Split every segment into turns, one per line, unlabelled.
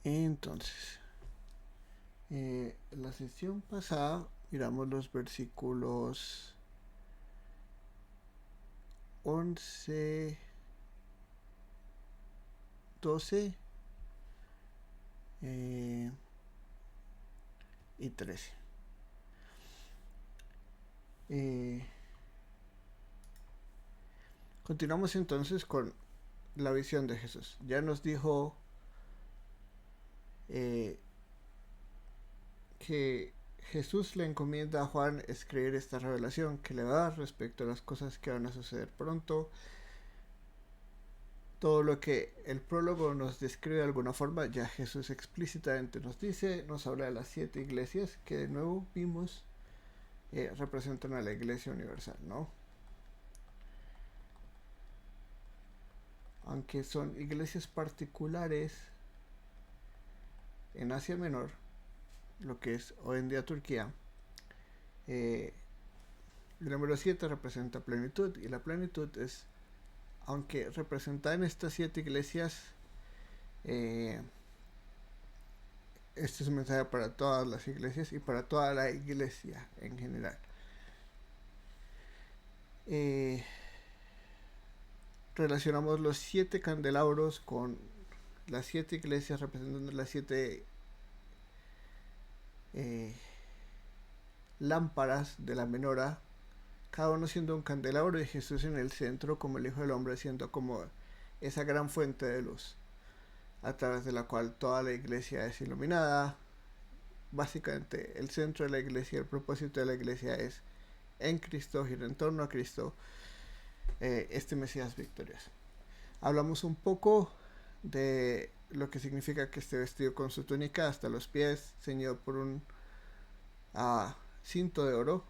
Entonces, la sesión pasada miramos los versículos 11, 12 y 13. Continuamos entonces con la visión de Jesús. Ya nos dijo que Jesús le encomienda a Juan escribir esta revelación que le va a dar respecto a las cosas que van a suceder pronto. Todo lo que el prólogo nos describe de alguna forma, ya Jesús explícitamente nos dice, nos habla de las 7 iglesias que de nuevo vimos representan a la iglesia universal, ¿no? Aunque son iglesias particulares en Asia Menor, lo que es hoy en día Turquía, el número 7 representa plenitud, y la plenitud es, aunque representada en estas 7 iglesias, este es un mensaje para todas las iglesias y para toda la iglesia en general. Relacionamos los 7 candelabros con las 7 iglesias representando las 7 lámparas de la menorá, cada uno siendo un candelabro y Jesús en el centro como el Hijo del Hombre, siendo como esa gran fuente de luz a través de la cual toda la iglesia es iluminada. Básicamente el centro de la iglesia, el propósito de la iglesia es en Cristo, gira en torno a Cristo, este Mesías victorioso. Hablamos un poco de lo que significa que esté vestido con su túnica hasta los pies, ceñido por un cinto de oro.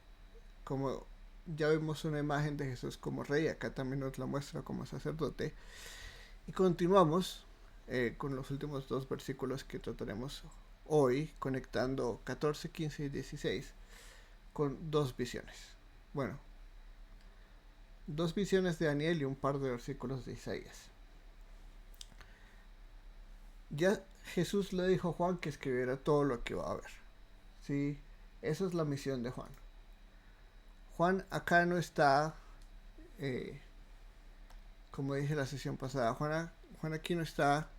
Como ya vimos una imagen de Jesús como rey, acá también nos la muestra como sacerdote. Y continuamos con los últimos 2 versículos que trataremos hoy, conectando 14, 15 y 16 con 2 visiones. Bueno, 2 visiones de Daniel y un par de versículos de Isaías. Ya Jesús le dijo a Juan que escribiera todo lo que va a ver. ¿Sí? Esa es la misión de Juan. Juan acá no está, como dije la sesión pasada, Juan aquí no está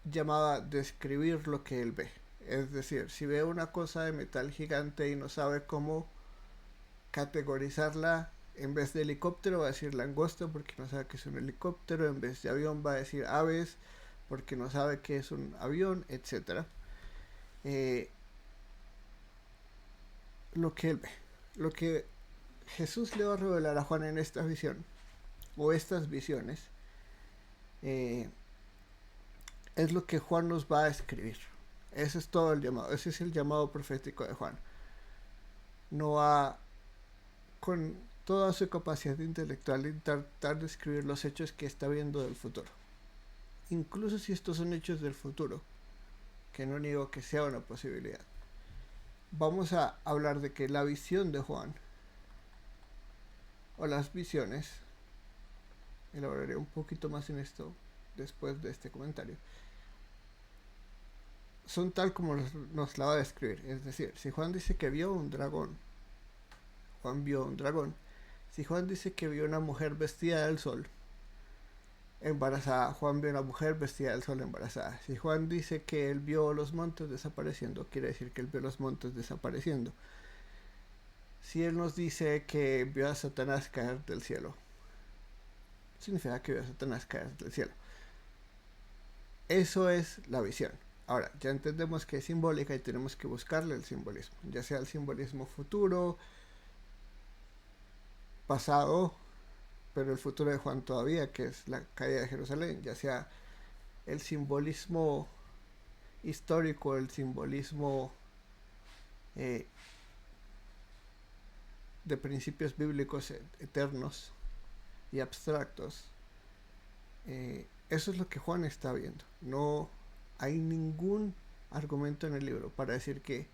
llamado a describir lo que él ve. Es decir, si ve una cosa de metal gigante y no sabe cómo categorizarla, en vez de helicóptero va a decir langosta porque no sabe que es un helicóptero, en vez de avión va a decir aves porque no sabe que es un avión, etc. Lo que él ve, lo que Jesús le va a revelar a Juan en esta visión o estas visiones, es lo que Juan nos va a escribir. Ese es todo el llamado, ese es el llamado profético de Juan. No va con toda su capacidad intelectual de intentar describir los hechos que está viendo del futuro. Incluso si estos son hechos del futuro, que no niego que sea una posibilidad. Vamos a hablar de que la visión de Juan, o las visiones, elaboraré un poquito más en esto después de este comentario, son tal como nos la va a describir. Es decir, si Juan dice que vio un dragón, Juan vio un dragón. Si Juan dice que vio una mujer vestida del sol embarazada, Juan vio una mujer vestida del sol embarazada. Si Juan dice que él vio los montes desapareciendo, quiere decir que él vio los montes desapareciendo. Si él nos dice que vio a Satanás caer del cielo, significa que vio a Satanás caer del cielo. Eso es la visión. Ahora, ya entendemos que es simbólica y tenemos que buscarle el simbolismo, ya sea el simbolismo futuro, pasado, pero el futuro de Juan todavía, que es la caída de Jerusalén, ya sea el simbolismo histórico, el simbolismo de principios bíblicos eternos y abstractos. Eso es lo que Juan está viendo. No hay ningún argumento en el libro para decir que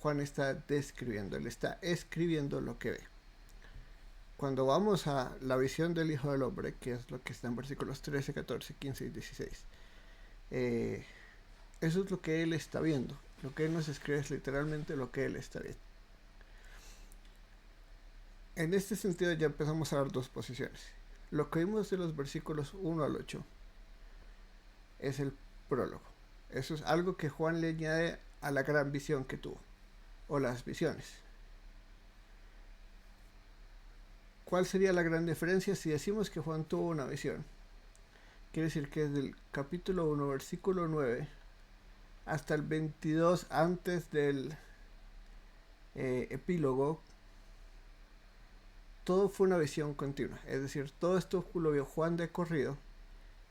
Juan está describiendo, él está escribiendo lo que ve. Cuando vamos a la visión del Hijo del Hombre, que es lo que está en versículos 13, 14, 15 y 16, Eh, Eso es lo que él está viendo. Lo que él nos escribe es literalmente lo que él está viendo. En este sentido ya empezamos a dar dos posiciones. Lo que vimos de los versículos 1 al 8 es el prólogo. Eso es algo que Juan le añade a la gran visión que tuvo, o las visiones. ¿Cuál sería la gran diferencia si decimos que Juan tuvo una visión? Quiere decir que desde el capítulo 1, versículo 9, hasta el 22 antes del epílogo, todo fue una visión continua. Es decir, todo esto lo vio Juan de corrido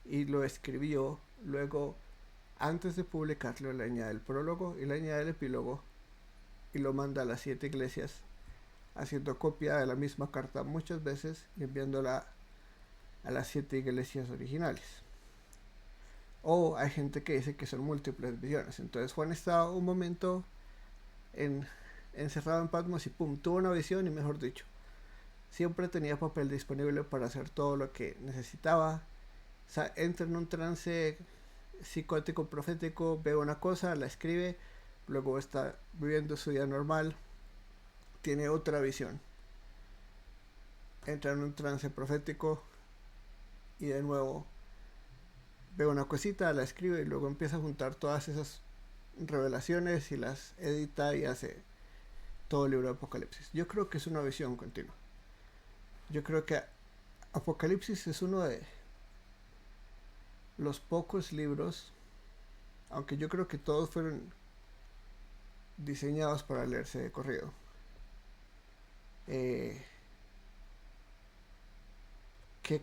y lo escribió. Luego, antes de publicarlo, le añade el prólogo y le añade el epílogo y lo manda a las 7 iglesias, haciendo copia de la misma carta muchas veces y enviándola a las 7 iglesias originales. O hay gente que dice que son múltiples visiones. Entonces Juan estaba un momento encerrado en Patmos y pum, tuvo una visión y, mejor dicho, siempre tenía papel disponible para hacer todo lo que necesitaba. O sea, entra en un trance psicótico profético, ve una cosa, la escribe, luego está viviendo su vida normal, tiene otra visión, entra en un trance profético y de nuevo ve una cosita, la escribe y luego empieza a juntar todas esas revelaciones y las edita y hace todo el libro de Apocalipsis. Yo creo que es una visión continua. Yo creo que Apocalipsis es uno de los pocos libros, aunque yo creo que todos fueron diseñados para leerse de corrido, que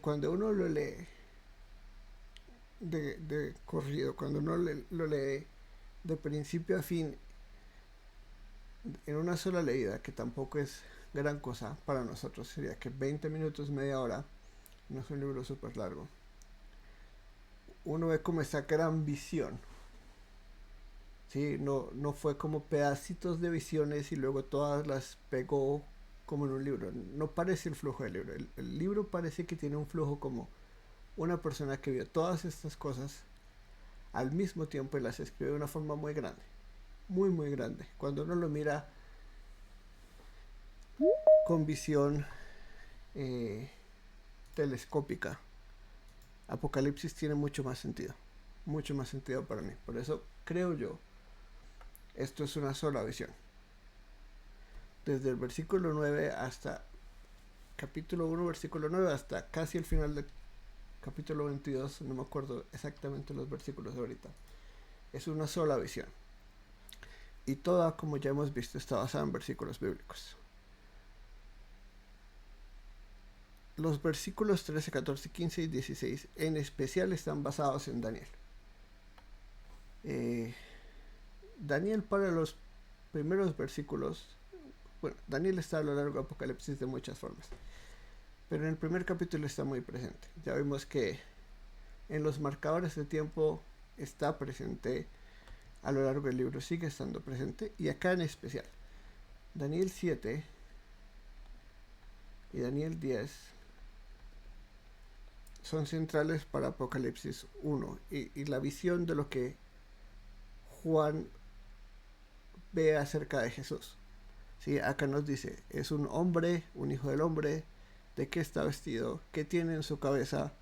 cuando uno lo lee de corrido, cuando uno lo lee de principio a fin en una sola leída, que tampoco es gran cosa para nosotros, sería que 20 minutos, media hora, no es un libro súper largo, uno ve como esa gran visión. ¿Sí? No fue como pedacitos de visiones y luego todas las pegó como en un libro. No parece el flujo del libro. El libro parece que tiene un flujo como una persona que vio todas estas cosas al mismo tiempo y las escribió de una forma muy grande. Muy, muy grande. Cuando uno lo mira con visión telescópica, Apocalipsis tiene mucho más sentido. Mucho más sentido para mí. Por eso creo yo, esto es una sola visión. Desde el versículo 9 hasta capítulo 1, versículo 9, hasta casi el final del capítulo 22, no me acuerdo exactamente los versículos de ahorita. Es una sola visión. Y toda, como ya hemos visto, está basada en versículos bíblicos. Los versículos 13, 14, 15 y 16 en especial están basados en Daniel. Daniel, para los primeros versículos, bueno, Daniel está a lo largo de Apocalipsis de muchas formas, pero en el primer capítulo está muy presente. Ya vimos que en los marcadores de tiempo está presente, a lo largo del libro sigue estando presente, y acá en especial Daniel 7 y Daniel 10 son centrales para Apocalipsis 1 y la visión de lo que Juan ve acerca de Jesús. ¿Sí? Acá nos dice, es un hombre, un hijo del hombre, de qué está vestido, qué tiene en su cabeza,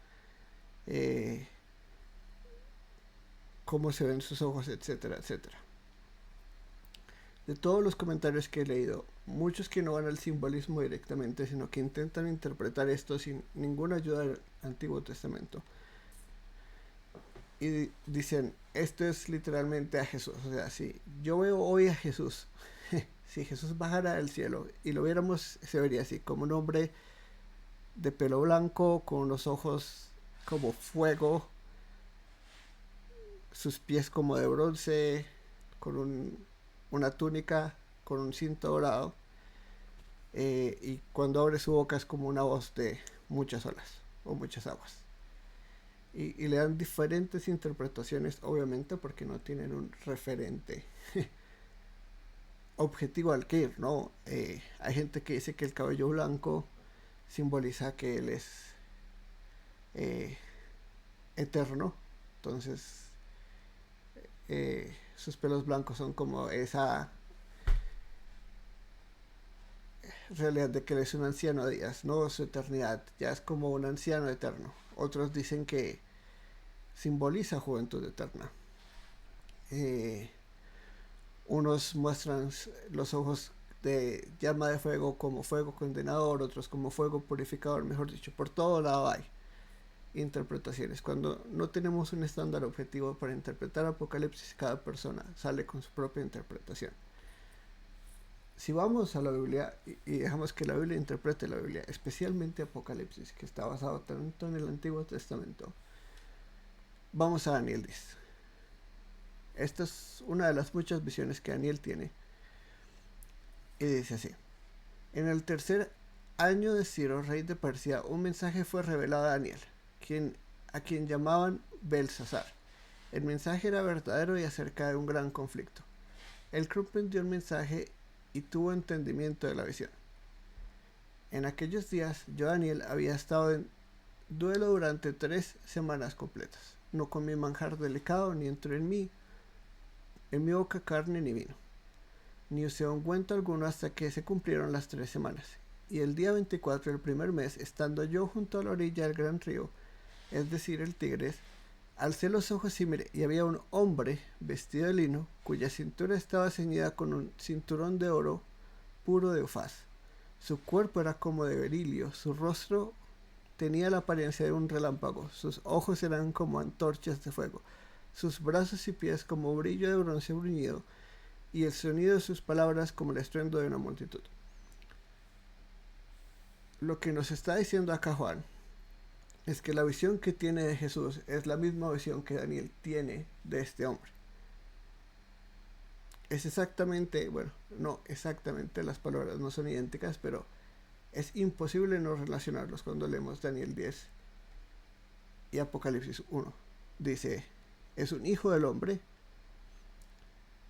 cómo se ven sus ojos, etcétera, etcétera. De todos los comentarios que he leído, muchos que no van al simbolismo directamente, sino que intentan interpretar esto sin ninguna ayuda del Antiguo Testamento. Y dicen, esto es literalmente a Jesús. O sea, si yo veo hoy a Jesús, si Jesús bajara del cielo y lo viéramos, se vería así, como un hombre de pelo blanco, con los ojos como fuego, sus pies como de bronce, con una túnica, con un cinto dorado, y cuando abre su boca es como una voz de muchas olas o muchas aguas. Y le dan diferentes interpretaciones, obviamente, porque no tienen un referente objetivo al que ir, ¿no? Hay gente que dice que el cabello blanco simboliza que él es eterno, entonces sus pelos blancos son como esa realidad de que él es un anciano de días, no su eternidad, ya es como un anciano eterno. Otros dicen que simboliza juventud eterna. Eh, Unos muestran los ojos de llama de fuego como fuego condenador, otros como fuego purificador, mejor dicho, por todo lado hay interpretaciones. Cuando no tenemos un estándar objetivo para interpretar Apocalipsis, cada persona sale con su propia interpretación. Si vamos a la Biblia y dejamos que la Biblia interprete la Biblia, especialmente Apocalipsis, que está basado tanto en el Antiguo Testamento, vamos a Daniel 10. Esta es una de las muchas visiones que Daniel tiene. Y dice así: en el tercer año de Ciro, rey de Persia, un mensaje fue revelado a Daniel, a quien llamaban Belsasar. El mensaje era verdadero y acerca de un gran conflicto. Él comprendió el mensaje y tuvo entendimiento de la visión. En aquellos días, yo, Daniel, había estado en duelo durante 3 semanas completas. No comí manjar delicado, ni entró en mi boca carne ni vino, ni usé ungüento alguno hasta que se cumplieron las 3 semanas. Y el día 24 del primer mes, estando yo junto a la orilla del gran río, es decir, el Tigris, alcé los ojos y miré, y había un hombre vestido de lino, cuya cintura estaba ceñida con un cinturón de oro puro de Ufaz. Su cuerpo era como de berilio, su rostro tenía la apariencia de un relámpago, sus ojos eran como antorchas de fuego, sus brazos y pies como brillo de bronce bruñido, y el sonido de sus palabras como el estruendo de una multitud. Lo que nos está diciendo acá Juan es que la visión que tiene de Jesús es la misma visión que Daniel tiene de este hombre. Es exactamente, bueno, no exactamente, las palabras no son idénticas, pero es imposible no relacionarlos cuando leemos Daniel 10 y Apocalipsis 1. Dice, es un hijo del hombre,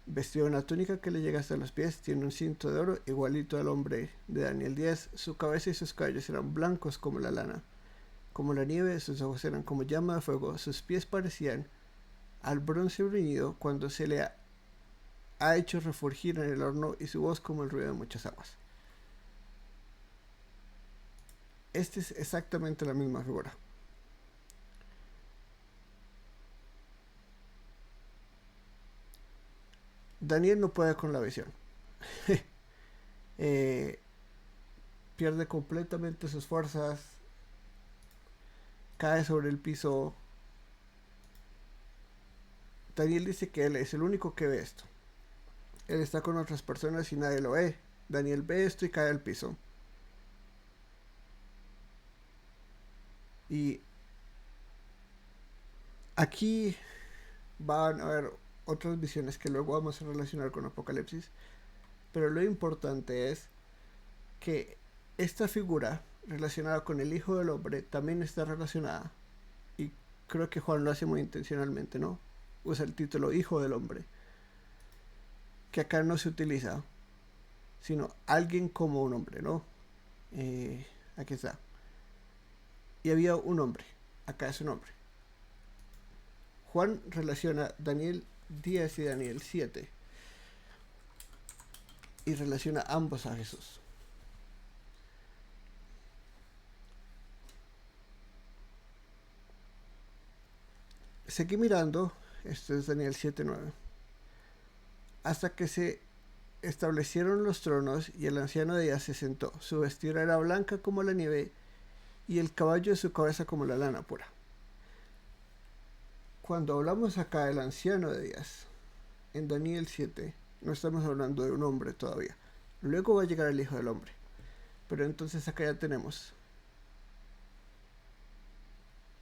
vestido de una túnica que le llega hasta los pies, tiene un cinto de oro igualito al hombre de Daniel 10, su cabeza y sus cabellos eran blancos como la lana, como la nieve, sus ojos eran como llama de fuego, sus pies parecían al bronce bruñido cuando se le ha hecho refulgir en el horno, y su voz como el ruido de muchas aguas. Esta es exactamente la misma figura. Daniel no puede con la visión. Pierde completamente sus fuerzas, cae sobre el piso. Daniel dice que él es el único que ve esto. Él está con otras personas y nadie lo ve. Daniel ve esto y cae al piso. Y aquí van a haber otras visiones que luego vamos a relacionar con Apocalipsis. Pero lo importante es que esta figura relacionada con el Hijo del Hombre también está relacionada. Y creo que Juan lo hace muy intencionalmente, ¿no? Usa el título Hijo del Hombre, que acá no se utiliza, sino alguien como un hombre, ¿no? Aquí está. Y había un hombre, acá es un hombre. Juan relaciona Daniel 10 y Daniel 7 y relaciona ambos a Jesús. Seguí mirando, esto es Daniel 7:9, hasta que se establecieron los tronos y el anciano de ellas se sentó. Su vestidura era blanca como la nieve y el caballo de su cabeza como la lana pura. Cuando hablamos acá del anciano de días, en Daniel 7, no estamos hablando de un hombre todavía. Luego va a llegar el Hijo del Hombre. Pero entonces acá ya tenemos,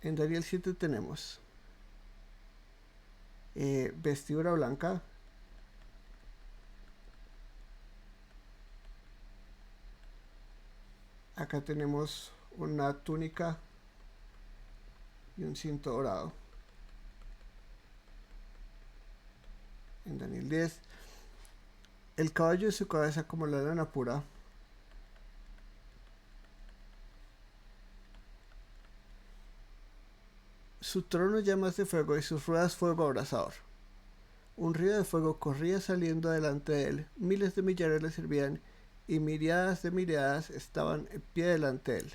en Daniel 7 tenemos vestidura blanca, acá tenemos una túnica y un cinto dorado. En Daniel 10, el caballo de su cabeza como la lana pura. Su trono llamas de fuego y sus ruedas fuego abrasador. Un río de fuego corría saliendo delante de él. Miles de millares le servían y miriadas de miriadas estaban en pie delante de él.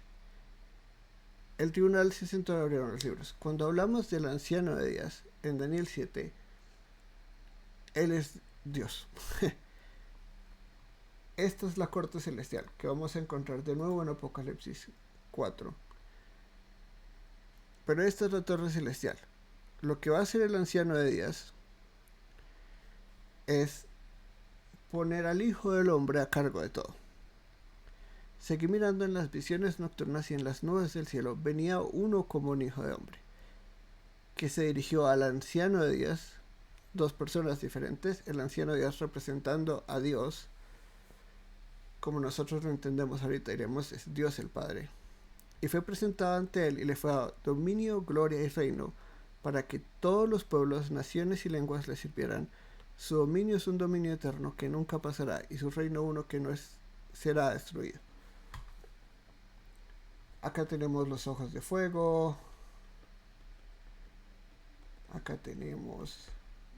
El tribunal se sentó y abrieron los libros. Cuando hablamos del anciano de días, en Daniel 7, él es Dios. Esta es la corte celestial que vamos a encontrar de nuevo en Apocalipsis 4. Pero esta es la torre celestial. Lo que va a hacer el anciano de días es poner al Hijo del Hombre a cargo de todo. Seguí mirando en las visiones nocturnas y en las nubes del cielo venía uno como un hijo de hombre, que se dirigió al anciano de días, dos personas diferentes, el anciano de días representando a Dios, como nosotros lo entendemos ahorita, diremos es Dios el Padre, y fue presentado ante él y le fue dado dominio, gloria y reino, para que todos los pueblos, naciones y lenguas le sirvieran. Su dominio es un dominio eterno que nunca pasará, y su reino uno que no será destruido. Acá tenemos los ojos de fuego. Acá tenemos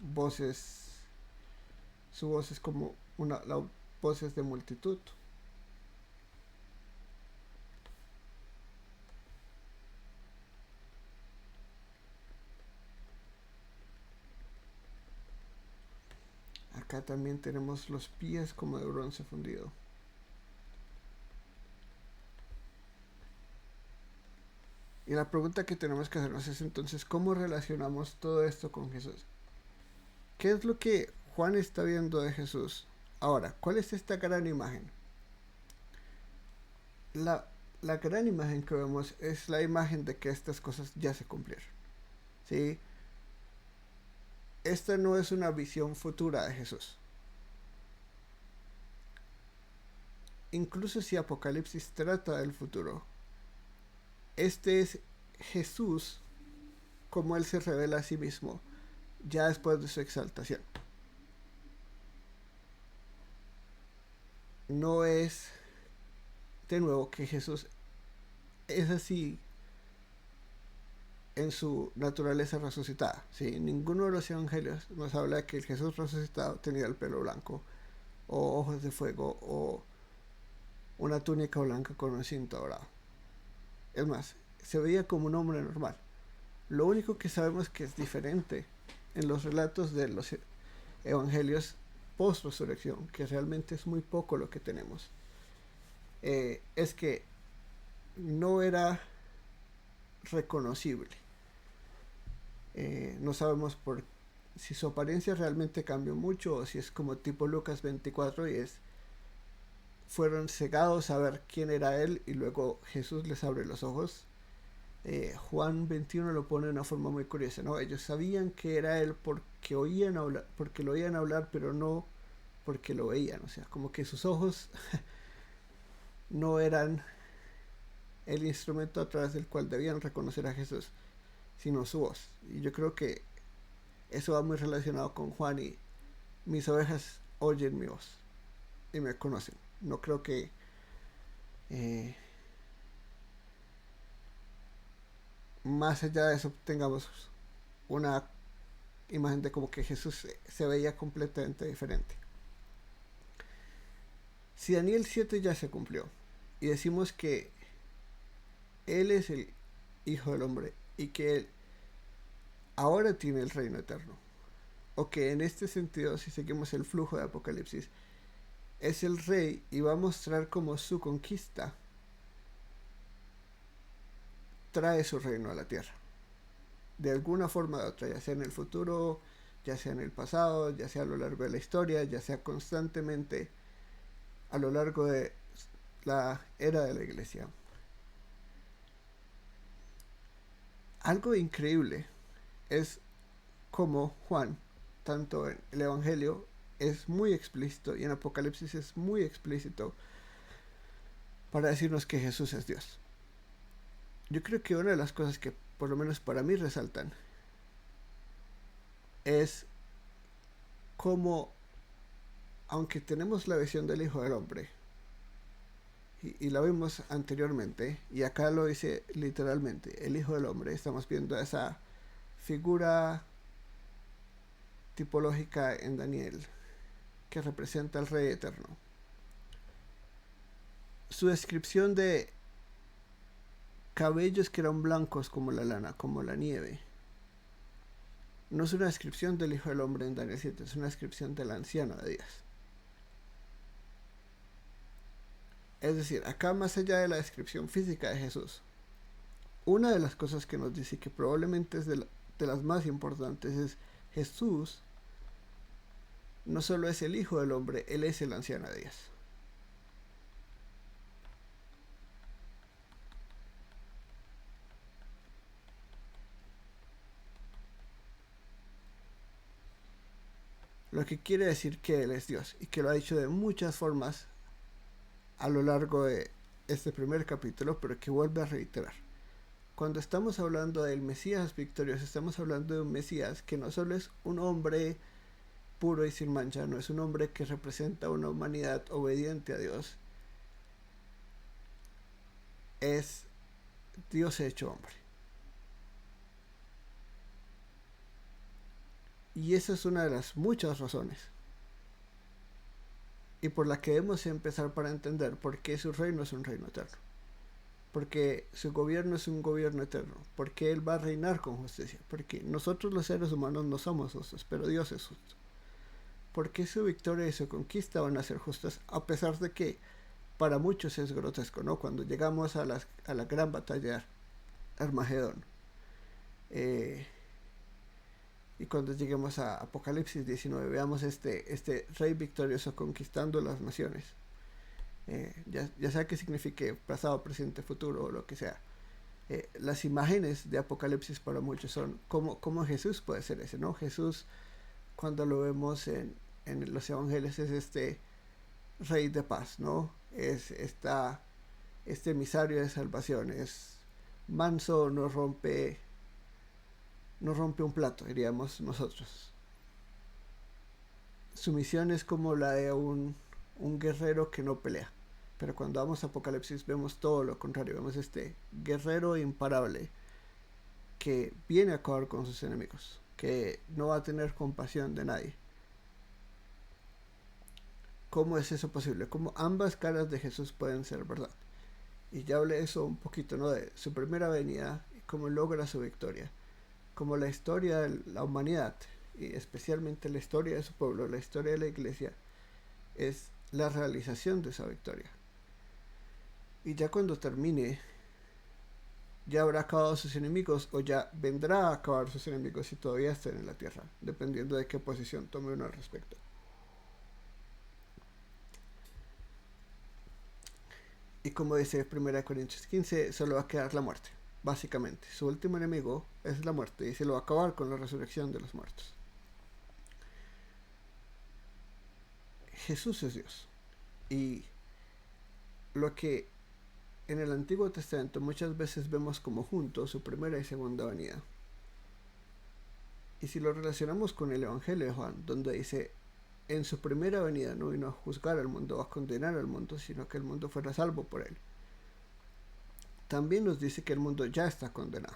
voces. Su voz es como la voces de multitud. Acá también tenemos los pies como de bronce fundido. Y la pregunta que tenemos que hacernos es entonces, ¿cómo relacionamos todo esto con Jesús? ¿Qué es lo que Juan está viendo de Jesús? Ahora, ¿cuál es esta gran imagen? La gran imagen que vemos es la imagen de que estas cosas ya se cumplieron. ¿Sí? Esta no es una visión futura de Jesús. Incluso si Apocalipsis trata del futuro, este es Jesús como Él se revela a sí mismo ya después de su exaltación. No es de nuevo que Jesús es así en su naturaleza resucitada. ¿Sí? Ninguno de los evangelios nos habla de que el Jesús resucitado tenía el pelo blanco, o ojos de fuego, o una túnica blanca con un cinto dorado. Es más, se veía como un hombre normal. Lo único que sabemos que es diferente en los relatos de los evangelios post resurrección, que realmente es muy poco lo que tenemos, es que no era reconocible. No sabemos si su apariencia realmente cambió mucho o si es como tipo Lucas 24 y fueron cegados a ver quién era él y luego Jesús les abre los ojos. Juan 21 lo pone de una forma muy curiosa, ¿no? Ellos sabían que era él porque lo oían hablar, pero no porque lo veían, o sea, como que sus ojos no eran el instrumento a través del cual debían reconocer a Jesús, sino su voz. Y yo creo que eso va muy relacionado con Juan y mis ovejas oyen mi voz y me conocen. No creo que más allá de eso tengamos una imagen de como que Jesús se veía completamente diferente. Si Daniel 7 ya se cumplió y decimos que Él es el Hijo del Hombre y que Él ahora tiene el reino eterno, o que en este sentido, si seguimos el flujo de Apocalipsis, es el rey y va a mostrar cómo su conquista trae su reino a la tierra, de alguna forma u otra, ya sea en el futuro, ya sea en el pasado, ya sea a lo largo de la historia, ya sea constantemente a lo largo de la era de la iglesia. Algo increíble es como Juan, tanto en el Evangelio, es muy explícito y en Apocalipsis es muy explícito para decirnos que Jesús es Dios. Yo creo que una de las cosas que por lo menos para mí resaltan es cómo, aunque tenemos la visión del Hijo del Hombre, y la vimos anteriormente, y acá lo dice literalmente, el Hijo del Hombre, estamos viendo esa figura tipológica en Daniel, que representa al Rey Eterno. Su descripción de cabellos que eran blancos como la lana, como la nieve, no es una descripción del Hijo del Hombre en Daniel 7, es una descripción del anciano de días. Es decir, acá más allá de la descripción física de Jesús, una de las cosas que nos dice que probablemente es de las más importantes es Jesús no solo es el Hijo del Hombre, Él es el anciano de días. Lo que quiere decir que Él es Dios y que lo ha dicho de muchas formas a lo largo de este primer capítulo, pero que vuelve a reiterar. Cuando estamos hablando del Mesías victorioso, estamos hablando de un Mesías que no solo es un hombre puro y sin mancha, no es un hombre que representa una humanidad obediente a Dios, es Dios hecho hombre. Y esa es una de las muchas razones y por la que debemos empezar para entender por qué su reino es un reino eterno, porque su gobierno es un gobierno eterno, porque Él va a reinar con justicia, porque nosotros los seres humanos no somos justos, pero Dios es justo, porque su victoria y su conquista van a ser justas, a pesar de que para muchos es grotesco, ¿no? Cuando llegamos a la gran batalla Armagedón, y cuando lleguemos a Apocalipsis 19, veamos este rey victorioso conquistando las naciones, ya sea que signifique pasado, presente, futuro o lo que sea. Las imágenes de Apocalipsis para muchos son cómo Jesús puede ser ese, ¿no? Jesús, cuando lo vemos en los evangelios, es este rey de paz, ¿no? Es este emisario de salvación, es manso, no rompe un plato, diríamos nosotros. Su misión es como la de un guerrero que no pelea. Pero cuando vamos a Apocalipsis vemos todo lo contrario, vemos este guerrero imparable que viene a acabar con sus enemigos, que no va a tener compasión de nadie. ¿Cómo es eso posible? ¿Cómo ambas caras de Jesús pueden ser verdad? Y ya hablé eso un poquito, ¿no? De su primera venida y cómo logra su victoria. Como la historia de la humanidad, y especialmente la historia de su pueblo, la historia de la iglesia, es la realización de esa victoria. Y ya cuando termine, ya habrá acabado sus enemigos o ya vendrá a acabar sus enemigos si todavía están en la tierra, dependiendo de qué posición tome uno al respecto. Y como dice 1 Corintios 15, solo va a quedar la muerte. Básicamente, su último enemigo es la muerte y se lo va a acabar con la resurrección de los muertos. Jesús es Dios. Y lo que en el Antiguo Testamento muchas veces vemos como juntos su primera y segunda venida. Y si lo relacionamos con el Evangelio de Juan, donde dice, en su primera venida no vino a juzgar al mundo o a condenar al mundo, sino que el mundo fuera salvo por él. También nos dice que el mundo ya está condenado.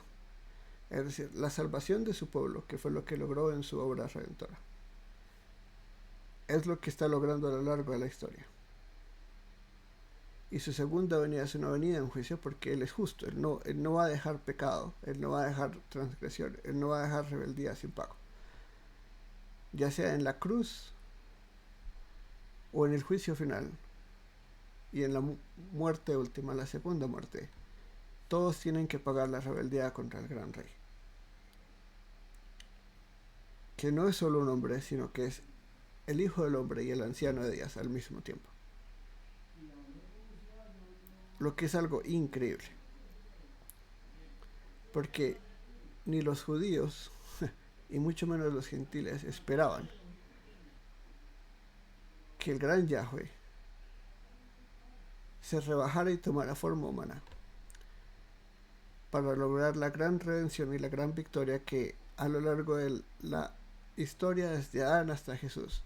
Es decir, la salvación de su pueblo, que fue lo que logró en su obra redentora, es lo que está logrando a lo largo de la historia. Y su segunda venida es una venida en juicio porque Él es justo. Él no va a dejar pecado, Él no va a dejar transgresión, Él no va a dejar rebeldía sin pago. Ya sea en la cruz o en el juicio final y en la muerte última, la segunda muerte, todos tienen que pagar la rebeldía contra el gran rey. Que no es solo un hombre, sino que es el Hijo del Hombre y el Anciano de Días al mismo tiempo. Lo que es algo increíble. Porque ni los judíos, y mucho menos los gentiles, esperaban que el gran Yahweh se rebajara y tomara forma humana para lograr la gran redención y la gran victoria que a lo largo de la historia desde Adán hasta Jesús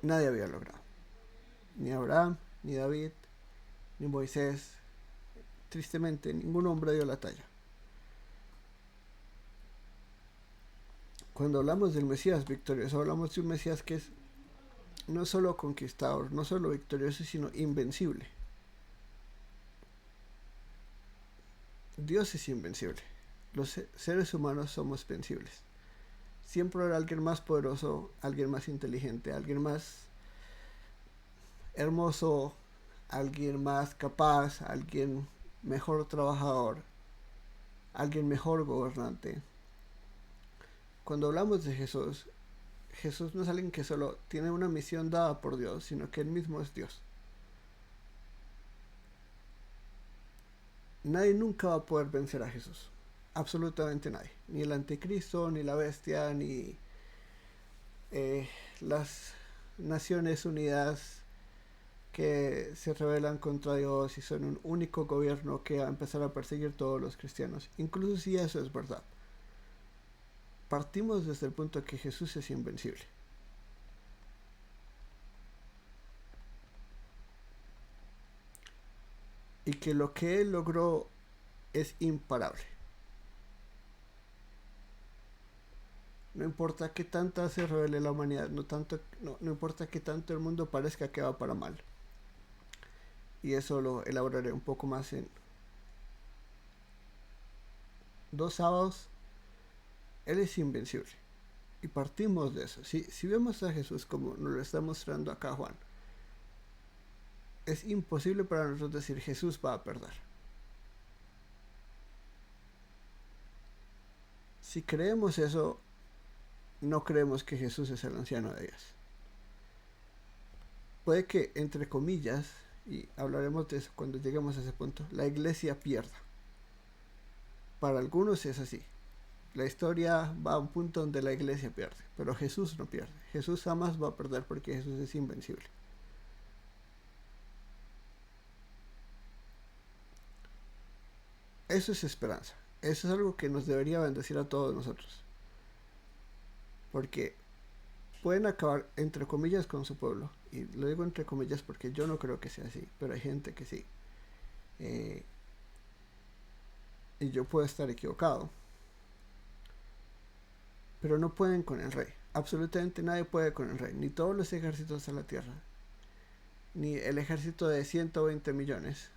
nadie había logrado. Ni Abraham, ni David, ni Moisés. Tristemente, ningún hombre dio la talla. Cuando hablamos del Mesías victorioso, hablamos de un Mesías que es no solo conquistador, no solo victorioso, sino invencible. Dios es invencible. Los seres humanos somos vencibles. Siempre habrá alguien más poderoso, alguien más inteligente, alguien más hermoso, alguien más capaz, alguien mejor trabajador, alguien mejor gobernante. Cuando hablamos de Jesús, Jesús no es alguien que solo tiene una misión dada por Dios, sino que Él mismo es Dios. Nadie nunca va a poder vencer a Jesús. Absolutamente nadie. Ni el anticristo, ni la bestia, ni las Naciones Unidas que se rebelan contra Dios y son un único gobierno que va a empezar a perseguir a todos los cristianos. Incluso si eso es verdad. Partimos desde el punto de que Jesús es invencible. Y que lo que Él logró es imparable. No importa qué tanta se revele la humanidad, no importa qué tanto el mundo parezca que va para mal. Y eso lo elaboraré un poco más en 2 sábados. Él es invencible. Y partimos de eso. Si vemos a Jesús como nos lo está mostrando acá Juan, es imposible para nosotros decir Jesús va a perder. Si creemos eso, no creemos que Jesús es el anciano de Dios. Puede que, entre comillas, y hablaremos de eso cuando lleguemos a ese punto, la iglesia pierda. Para algunos es así. La historia va a un punto donde la iglesia pierde, pero Jesús no pierde. Jesús jamás va a perder porque Jesús es invencible. Eso es esperanza. Eso es algo que nos debería bendecir a todos nosotros. Porque pueden acabar, entre comillas, con su pueblo. Y lo digo entre comillas porque yo no creo que sea así, pero hay gente que sí. Y yo puedo estar equivocado. Pero no pueden con el rey. Absolutamente nadie puede con el rey. Ni todos los ejércitos de la tierra. Ni el ejército de 120 millones.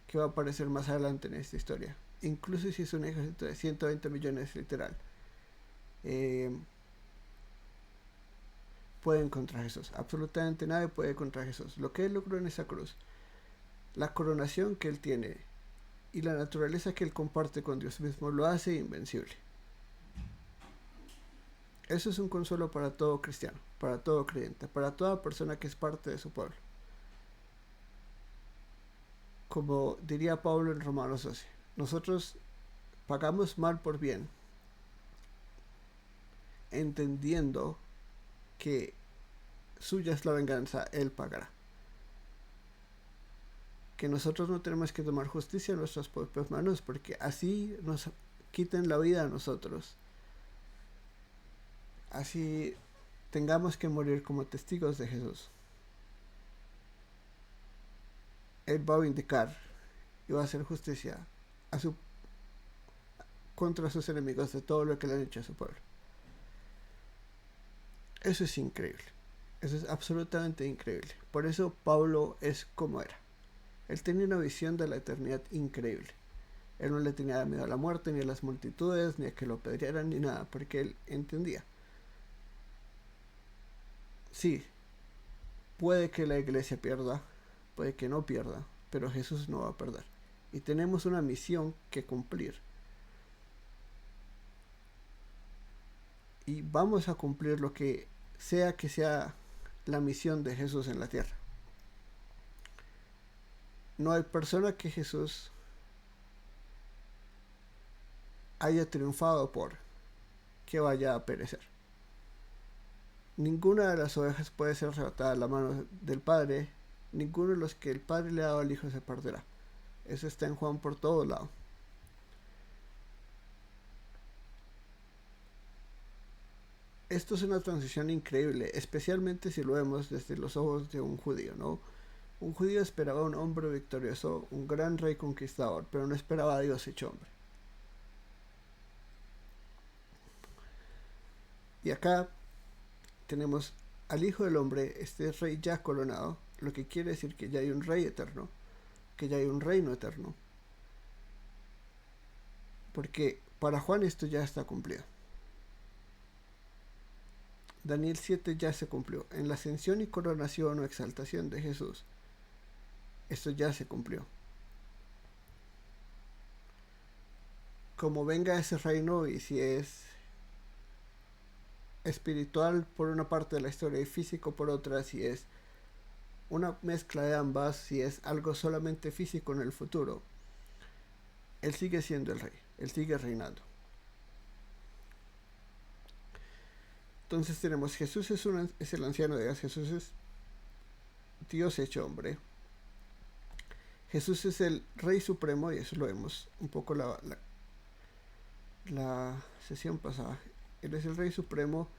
Que va a aparecer más adelante en esta historia. Incluso si es un ejército de 120 millones literal. Pueden contra Jesús. Absolutamente nadie puede contra Jesús. Lo que Él logró en esa cruz. La coronación que Él tiene. Y la naturaleza que Él comparte con Dios mismo. Lo hace invencible. Eso es un consuelo para todo cristiano, para todo creyente, para toda persona que es parte de su pueblo. Como diría Pablo en Romanos 12, nosotros pagamos mal por bien, entendiendo que suya es la venganza, Él pagará. Que nosotros no tenemos que tomar justicia en nuestras propias manos, porque así nos quiten la vida a nosotros. Así tengamos que morir como testigos de Jesús. Él va a vindicar y va a hacer justicia contra sus enemigos de todo lo que le han hecho a su pueblo. Eso es increíble. Eso es absolutamente increíble. Por eso Pablo es como era. Él tenía una visión de la eternidad increíble. Él no le tenía miedo a la muerte, ni a las multitudes, ni a que lo apedrearan, ni nada, porque él entendía. Sí, puede que la iglesia pierda, puede que no pierda, pero Jesús no va a perder. Y tenemos una misión que cumplir. Y vamos a cumplir lo que sea la misión de Jesús en la tierra. No hay persona que Jesús haya triunfado por que vaya a perecer. Ninguna de las ovejas puede ser arrebatada de la mano del Padre. Ninguno de los que el Padre le ha dado al Hijo se perderá. Eso está en Juan por todo lado. Esto es una transición increíble, especialmente si lo vemos desde los ojos de un judío, ¿no? Un judío esperaba un hombre victorioso, un gran rey conquistador, pero no esperaba a Dios hecho hombre. Y acá tenemos al Hijo del Hombre, este rey ya coronado, lo que quiere decir que ya hay un rey eterno, que ya hay un reino eterno. Porque para Juan esto ya está cumplido. Daniel 7 ya se cumplió. En la ascensión y coronación o exaltación de Jesús, esto ya se cumplió. Como venga ese reino, y si es espiritual por una parte de la historia y físico por otra, si es una mezcla de ambas, si es algo solamente físico en el futuro, él sigue siendo el rey, él sigue reinando. Entonces tenemos Jesús es el anciano de Dios, Jesús es Dios hecho hombre, Jesús es el rey supremo, y eso lo vemos un poco la sesión pasada. Él es el rey supremo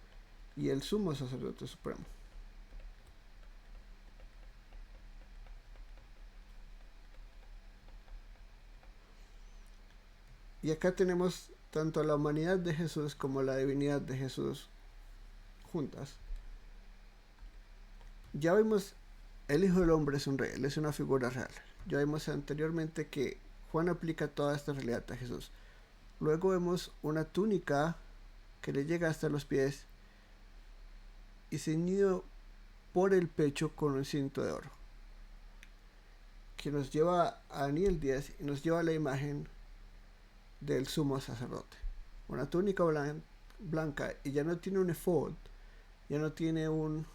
y el sumo sacerdote supremo. Y acá tenemos tanto la humanidad de Jesús como la divinidad de Jesús juntas. Ya vimos, el Hijo del Hombre es un rey, él es una figura real. Ya vimos anteriormente que Juan aplica toda esta realidad a Jesús. Luego vemos una túnica que le llega hasta los pies y ceñido por el pecho con un cinto de oro, que nos lleva a Daniel 10 y nos lleva a la imagen del sumo sacerdote. Una túnica blanca, y ya no tiene un efod, ya no tiene una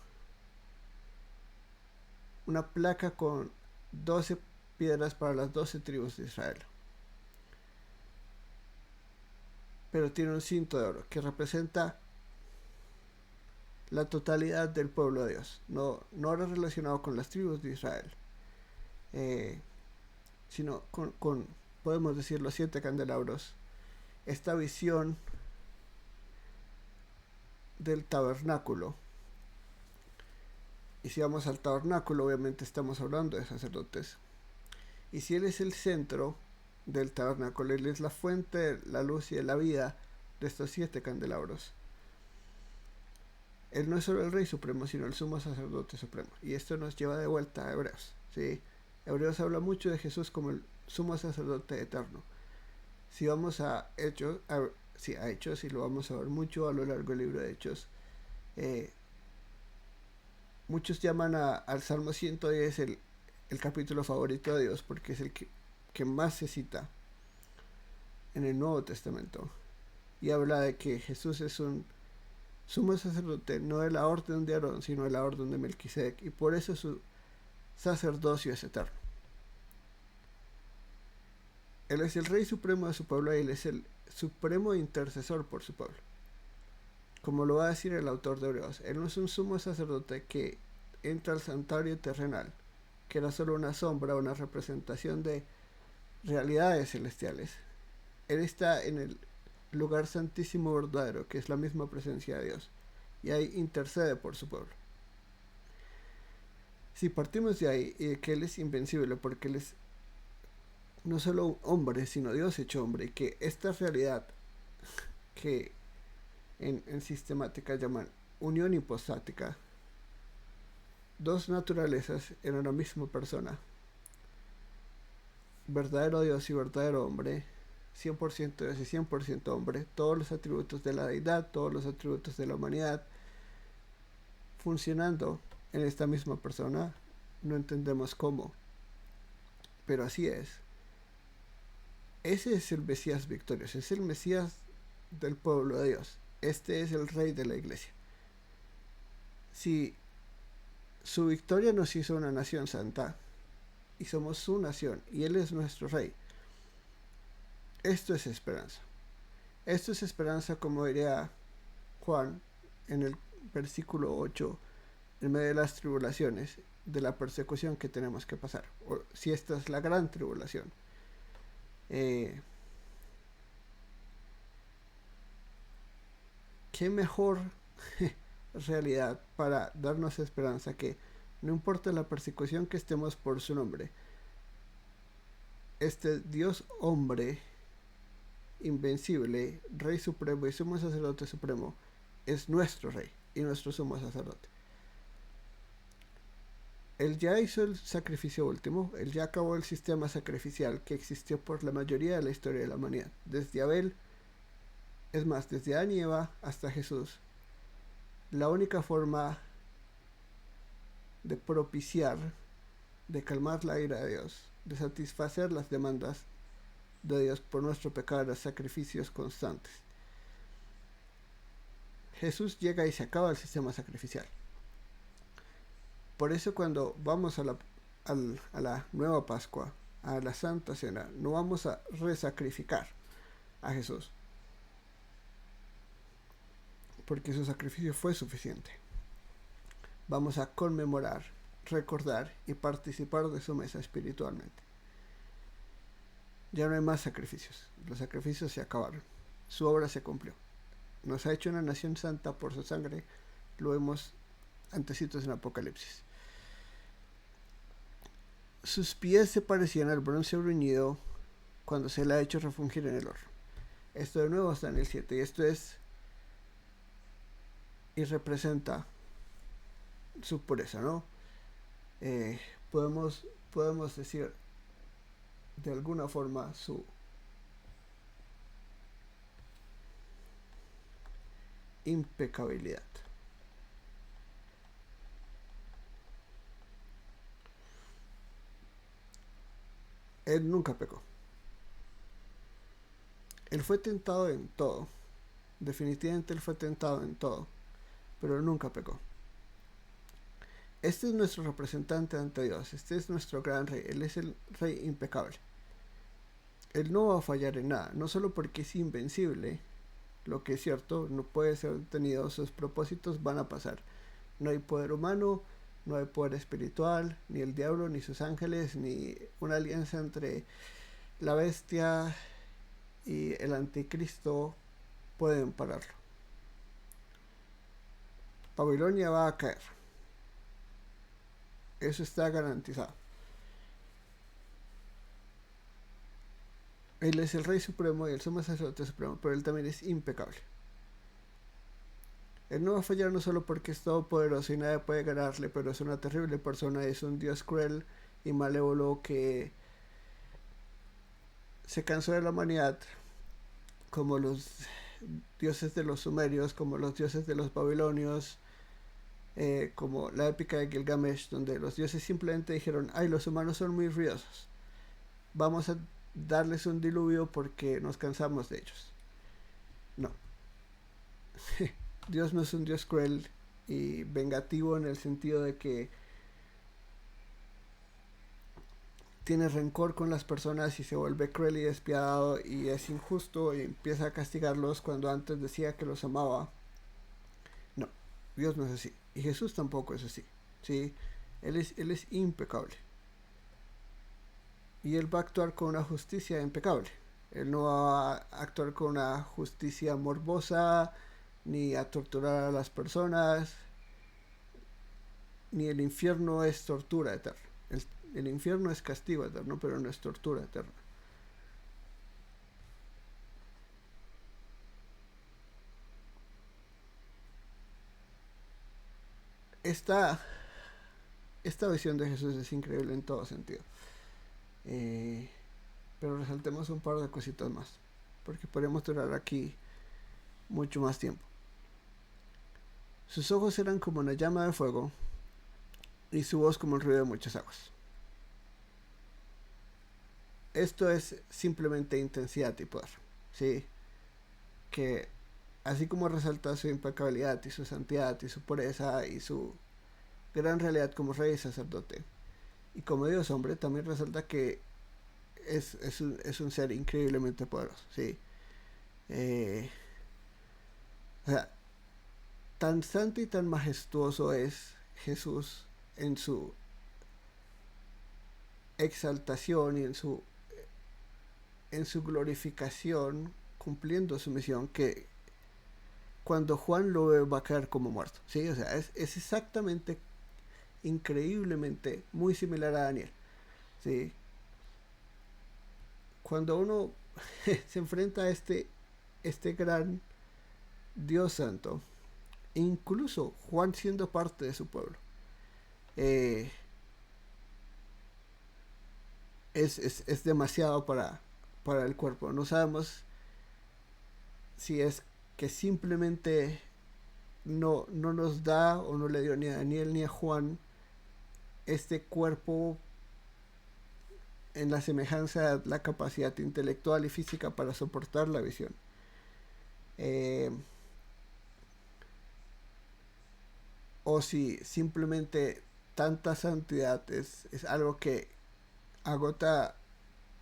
placa con 12 piedras para las 12 tribus de Israel, pero tiene un cinto de oro que representa la totalidad del pueblo de Dios, no relacionado con las tribus de Israel, sino con, podemos decir, los 7 candelabros, esta visión del tabernáculo. Y si vamos al tabernáculo, obviamente estamos hablando de sacerdotes. Y si Él es el centro del tabernáculo, Él es la fuente, la luz y la vida de estos 7 candelabros. Él no es solo el Rey Supremo, sino el Sumo Sacerdote Supremo. Y esto nos lleva de vuelta a Hebreos, ¿sí? Hebreos habla mucho de Jesús como el Sumo Sacerdote Eterno. Si vamos a Hechos, a Hechos, y lo vamos a ver mucho a lo largo del libro de Hechos, muchos llaman al Salmo 110 el capítulo favorito de Dios, porque es el que más se cita en el Nuevo Testamento, y habla de que Jesús es un sumo sacerdote no de la orden de Aarón, sino de la orden de Melquisedec, y por eso su sacerdocio es eterno. Él es el Rey Supremo de su pueblo, y Él es el supremo intercesor por su pueblo. Como lo va a decir el autor de Hebreos, Él no es un sumo sacerdote que entra al santuario terrenal, que era solo una sombra, una representación de realidades celestiales. Él está en el lugar santísimo verdadero, que es la misma presencia de Dios, y ahí intercede por su pueblo. Si partimos de ahí, y de que Él es invencible, porque Él es no solo un hombre, sino Dios hecho hombre, y que esta realidad que en sistemática llaman unión hipostática, 2 naturalezas en una misma persona, verdadero Dios y verdadero hombre, 100% Dios y 100% hombre, todos los atributos de la deidad, todos los atributos de la humanidad, funcionando en esta misma persona. No entendemos cómo, pero así es. Ese es el Mesías victorioso, es el Mesías del pueblo de Dios. Este es el Rey de la Iglesia. Si su victoria nos hizo una nación santa, y somos su nación, y Él es nuestro Rey, esto es esperanza. Esto es esperanza, como diría Juan en el versículo 8, en medio de las tribulaciones, de la persecución que tenemos que pasar, o si esta es la gran tribulación. ¿Qué mejor realidad para darnos esperanza que no importa la persecución que estemos por su nombre, este Dios hombre invencible, Rey Supremo y Sumo Sacerdote Supremo, es nuestro Rey y nuestro sumo sacerdote. Él ya hizo el sacrificio último, él ya acabó el sistema sacrificial que existió por la mayoría de la historia de la humanidad. Desde Abel, es más, desde Adán y Eva hasta Jesús, la única forma de propiciar, de calmar la ira de Dios, de satisfacer las demandas de Dios por nuestro pecado era sacrificios constantes. Jesús llega y se acaba el sistema sacrificial. Por eso cuando vamos a la nueva Pascua, a la Santa Cena, no vamos a resacrificar a Jesús, porque su sacrificio fue suficiente. Vamos a conmemorar, recordar y participar de su mesa espiritualmente. Ya no hay más sacrificios, los sacrificios se acabaron, su obra se cumplió. Nos ha hecho una nación santa por su sangre, lo vemos antecitos en Apocalipsis. Sus pies se parecían al bronce bruñido cuando se le ha hecho refungir en el horno. Esto de nuevo está en el 7 y esto es y representa su pureza, ¿no? Podemos decir de alguna forma su impecabilidad. Él nunca pecó. Él fue tentado en todo. Definitivamente él fue tentado en todo, pero él nunca pecó. Este es nuestro representante ante Dios. Este es nuestro gran rey. Él es el rey impecable. Él no va a fallar en nada, no solo porque es invencible, lo que es cierto, no puede ser detenido, sus propósitos van a pasar. No hay poder humano, no hay poder espiritual, ni el diablo, ni sus ángeles, ni una alianza entre la bestia y el anticristo pueden pararlo. Babilonia va a caer. Eso está garantizado. Él es el Rey Supremo y el sumo sacerdote supremo, pero él también es impecable. Él no va a fallar no solo porque es todopoderoso y nadie puede ganarle, pero es una terrible persona, es un Dios cruel y malévolo que se cansó de la humanidad, como los dioses de los sumerios, como los dioses de los babilonios, como la épica de Gilgamesh, donde los dioses simplemente dijeron, ay, los humanos son muy ruidosos, vamos a darles un diluvio porque nos cansamos de ellos. No. Dios no es un Dios cruel y vengativo en el sentido de que tiene rencor con las personas y se vuelve cruel y despiadado y es injusto y empieza a castigarlos cuando antes decía que los amaba. No, Dios no es así. Y Jesús tampoco es así. ¿Sí? Él es impecable. Y Él va a actuar con una justicia impecable. Él no va a actuar con una justicia morbosa, ni a torturar a las personas, ni el infierno es tortura eterna. El infierno es castigo eterno, pero no es tortura eterna. Esta visión de Jesús es increíble en todo sentido. Pero resaltemos un par de cositas más, porque podemos durar aquí mucho más tiempo. Sus ojos eran como una llama de fuego y su voz como el ruido de muchas aguas. Esto es simplemente intensidad y poder, ¿sí? Que así como resalta su impecabilidad y su santidad y su pureza y su gran realidad como rey y sacerdote y como Dios hombre, también resalta que es un ser increíblemente poderoso, ¿sí? O sea, tan santo y tan majestuoso es Jesús en su exaltación y en su glorificación, cumpliendo su misión, que cuando Juan lo ve va a caer como muerto, ¿sí? O sea, es exactamente, increíblemente, muy similar a Daniel, ¿sí? Cuando uno se enfrenta a este gran Dios santo, incluso Juan siendo parte de su pueblo. Eh, es demasiado para el cuerpo. No sabemos si es que simplemente no nos da o no le dio ni a Daniel ni a Juan este cuerpo en la semejanza de la capacidad intelectual y física para soportar la visión. Eh, o si simplemente tanta santidad es algo que agota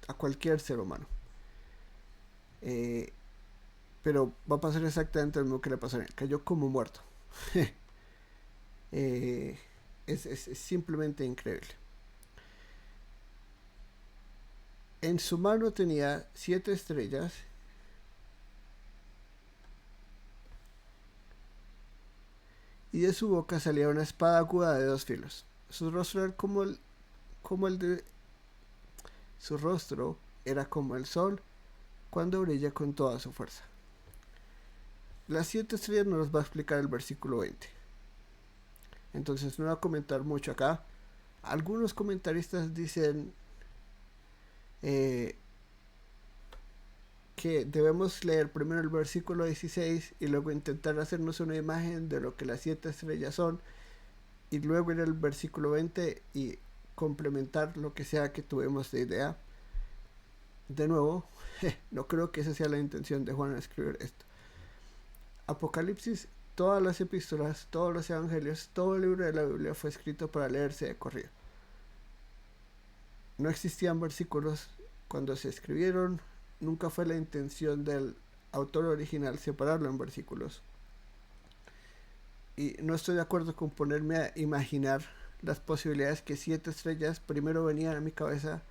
a cualquier ser humano. Eh, pero va a pasar exactamente lo mismo que le pasó a él. Cayó como muerto. eh, es simplemente increíble. En su mano tenía 7 estrellas y de su boca salía una espada aguda de 2 filos. Su rostro era como el de su rostro era como el sol cuando brilla con toda su fuerza. Las 7 estrellas nos las va a explicar el versículo 20. Entonces no voy a comentar mucho acá. Algunos comentaristas dicen eh, que debemos leer primero el versículo 16 y luego intentar hacernos una imagen de lo que las 7 estrellas son y luego ir al versículo 20 y complementar lo que sea que tuvimos de idea. De nuevo, no creo que esa sea la intención de Juan al escribir esto. Apocalipsis, todas las epístolas, todos los evangelios, todo el libro de la Biblia fue escrito para leerse de corrido. No existían versículos cuando se escribieron, nunca fue la intención del autor original separarlo en versículos. Y no estoy de acuerdo con ponerme a imaginar las posibilidades que 7 estrellas primero venían a mi cabeza.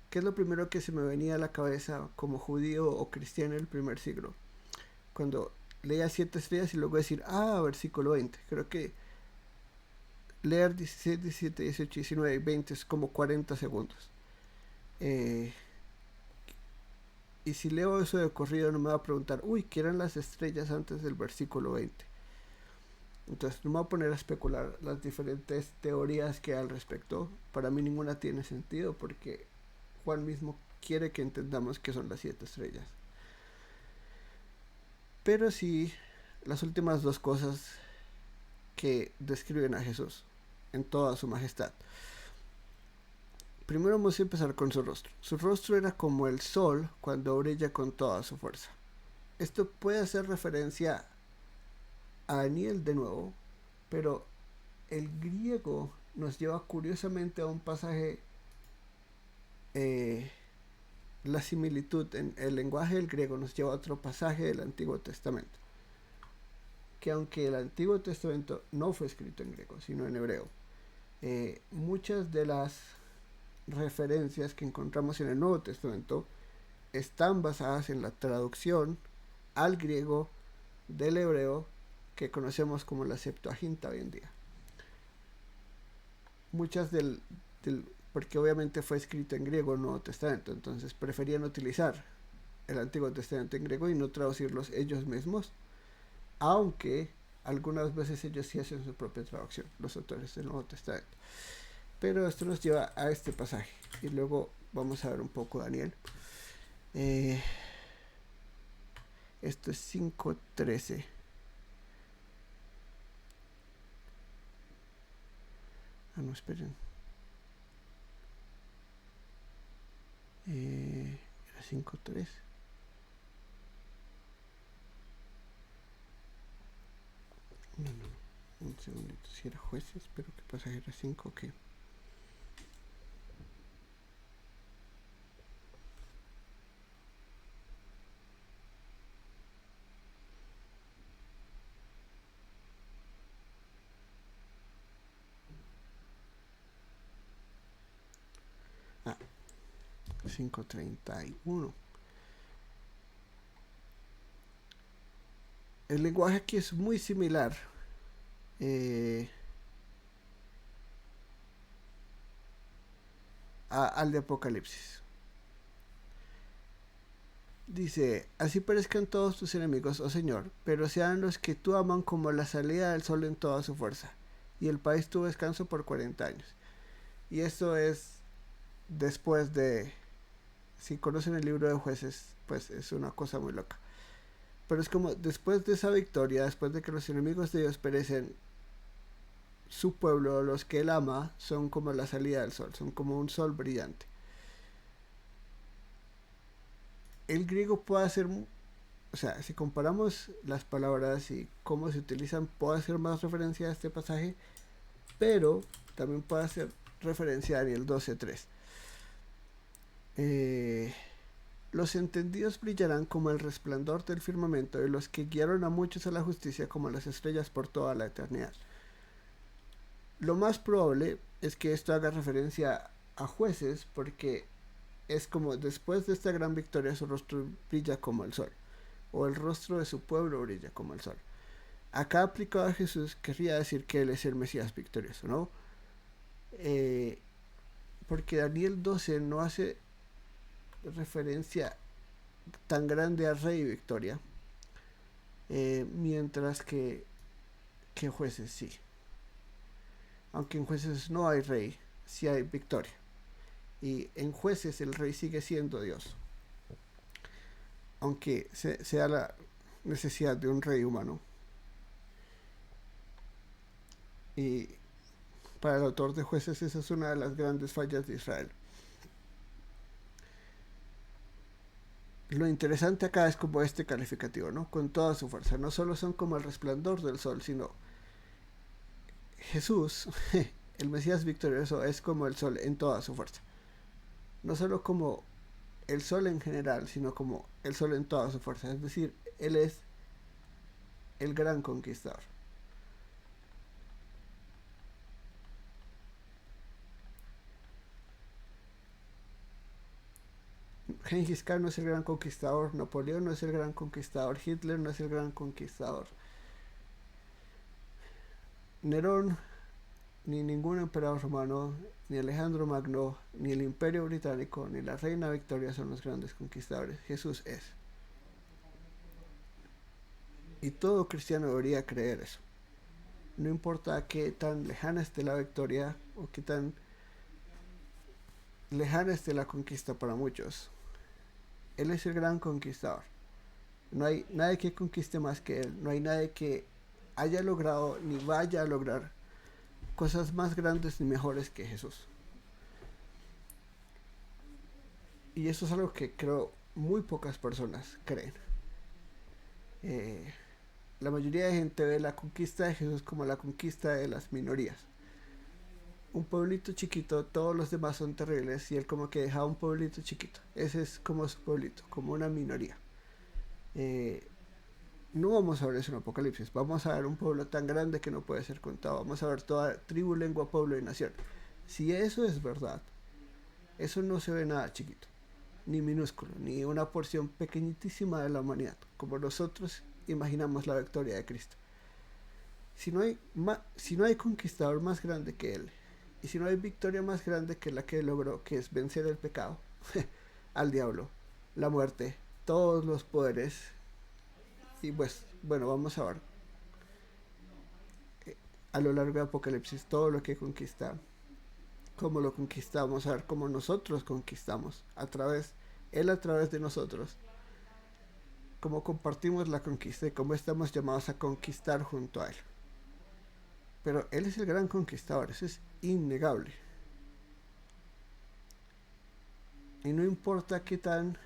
¿Qué es lo primero que se me venía a la cabeza como judío o cristiano en el primer siglo? Cuando leía 7 estrellas y luego decir, versículo 20. Creo que leer 16, 17, 18, 19 y 20 es como 40 segundos. Y si leo eso de corrido no me va a preguntar, ¿qué eran las estrellas antes del versículo 20? Entonces no me voy a poner a especular las diferentes teorías que hay al respecto. Para mí ninguna tiene sentido porque Juan mismo quiere que entendamos qué son las 7 estrellas. Pero sí, las últimas 2 cosas que describen a Jesús en toda su majestad. Primero vamos a empezar con su rostro. Su rostro era como el sol cuando brilla con toda su fuerza. Esto puede hacer referencia a Daniel de nuevo, pero el griego nos lleva curiosamente a un pasaje, la similitud en el lenguaje del griego nos lleva a otro pasaje del Antiguo Testamento, que aunque el Antiguo Testamento no fue escrito en griego, sino en hebreo, muchas de las referencias que encontramos en el Nuevo Testamento están basadas en la traducción al griego del hebreo que conocemos como la Septuaginta hoy en día. Muchas porque obviamente fue escrito en griego el Nuevo Testamento, entonces preferían utilizar el Antiguo Testamento en griego y no traducirlos ellos mismos, aunque algunas veces ellos sí hacen su propia traducción, los autores del Nuevo Testamento. Pero esto nos lleva a este pasaje y luego vamos a ver un poco Daniel. Esto es 5:13. No, esperen. Era 5:3. No. Un segundito. Si era jueces, pero ¿qué pasaje era 5 o qué? Ah, 5:31. El lenguaje aquí es muy similar. Al de Apocalipsis. Dice, así parezcan todos tus enemigos, oh Señor, pero sean los que tú aman como la salida del sol en toda su fuerza. Y el país tuvo descanso por 40 años. Y esto es después de, si conocen el libro de Jueces, pues es una cosa muy loca. Pero es como después de esa victoria, después de que los enemigos de Dios perecen, su pueblo, los que él ama, son como la salida del sol, son como un sol brillante. El griego puede hacer, o sea, si comparamos las palabras y cómo se utilizan, puede hacer más referencia a este pasaje, pero también puede hacer referencia a Daniel 12:3. Los entendidos brillarán como el resplandor del firmamento, y los que guiaron a muchos a la justicia como las estrellas por toda la eternidad. Lo más probable es que esto haga referencia a Jueces, porque es como después de esta gran victoria su rostro brilla como el sol, o el rostro de su pueblo brilla como el sol. Acá aplicado a Jesús querría decir que él es el Mesías victorioso, ¿no? Porque Daniel 12 no hace referencia tan grande a Rey y Victoria, mientras que Jueces sí. Aunque en Jueces no hay rey, sí hay victoria. Y en Jueces el rey sigue siendo Dios, aunque sea la necesidad de un rey humano. Y para el autor de Jueces esa es una de las grandes fallas de Israel. Lo interesante acá es como este calificativo, ¿no? Con toda su fuerza. No solo son como el resplandor del sol, sino Jesús, el Mesías victorioso, es como el sol en toda su fuerza. No solo como el sol en general, sino como el sol en toda su fuerza. Es decir, él es el gran conquistador. Gengis Khan no es el gran conquistador, Napoleón no es el gran conquistador, Hitler no es el gran conquistador, Nerón, ni ningún emperador romano, ni Alejandro Magno, ni el Imperio Británico, ni la Reina Victoria son los grandes conquistadores. Jesús es. Y todo cristiano debería creer eso. No importa qué tan lejana esté la victoria o qué tan lejana esté la conquista para muchos. Él es el gran conquistador. No hay nadie que conquiste más que él. No hay nadie que haya logrado ni vaya a lograr cosas más grandes ni mejores que Jesús. Y eso es algo que creo muy pocas personas creen. La mayoría de gente ve la conquista de Jesús como la conquista de las minorías. Un pueblito chiquito, todos los demás son terribles y él como que deja un pueblito chiquito. Ese es como su pueblito, como una minoría. No vamos a ver eso en Apocalipsis, vamos a ver un pueblo tan grande que no puede ser contado, vamos a ver toda tribu, lengua, pueblo y nación. Si eso es verdad, eso no se ve nada chiquito, ni minúsculo, ni una porción pequeñitísima de la humanidad, como nosotros imaginamos la victoria de Cristo. Si no hay conquistador más grande que él, y si no hay victoria más grande que la que él logró, que es vencer el pecado, al diablo, la muerte, todos los poderes. Y pues, bueno, vamos a ver a lo largo de Apocalipsis todo lo que conquista, cómo lo conquistamos, a ver cómo nosotros conquistamos, él a través de nosotros, cómo compartimos la conquista y cómo estamos llamados a conquistar junto a él. Pero él es el gran conquistador, eso es innegable. Y no importa qué tan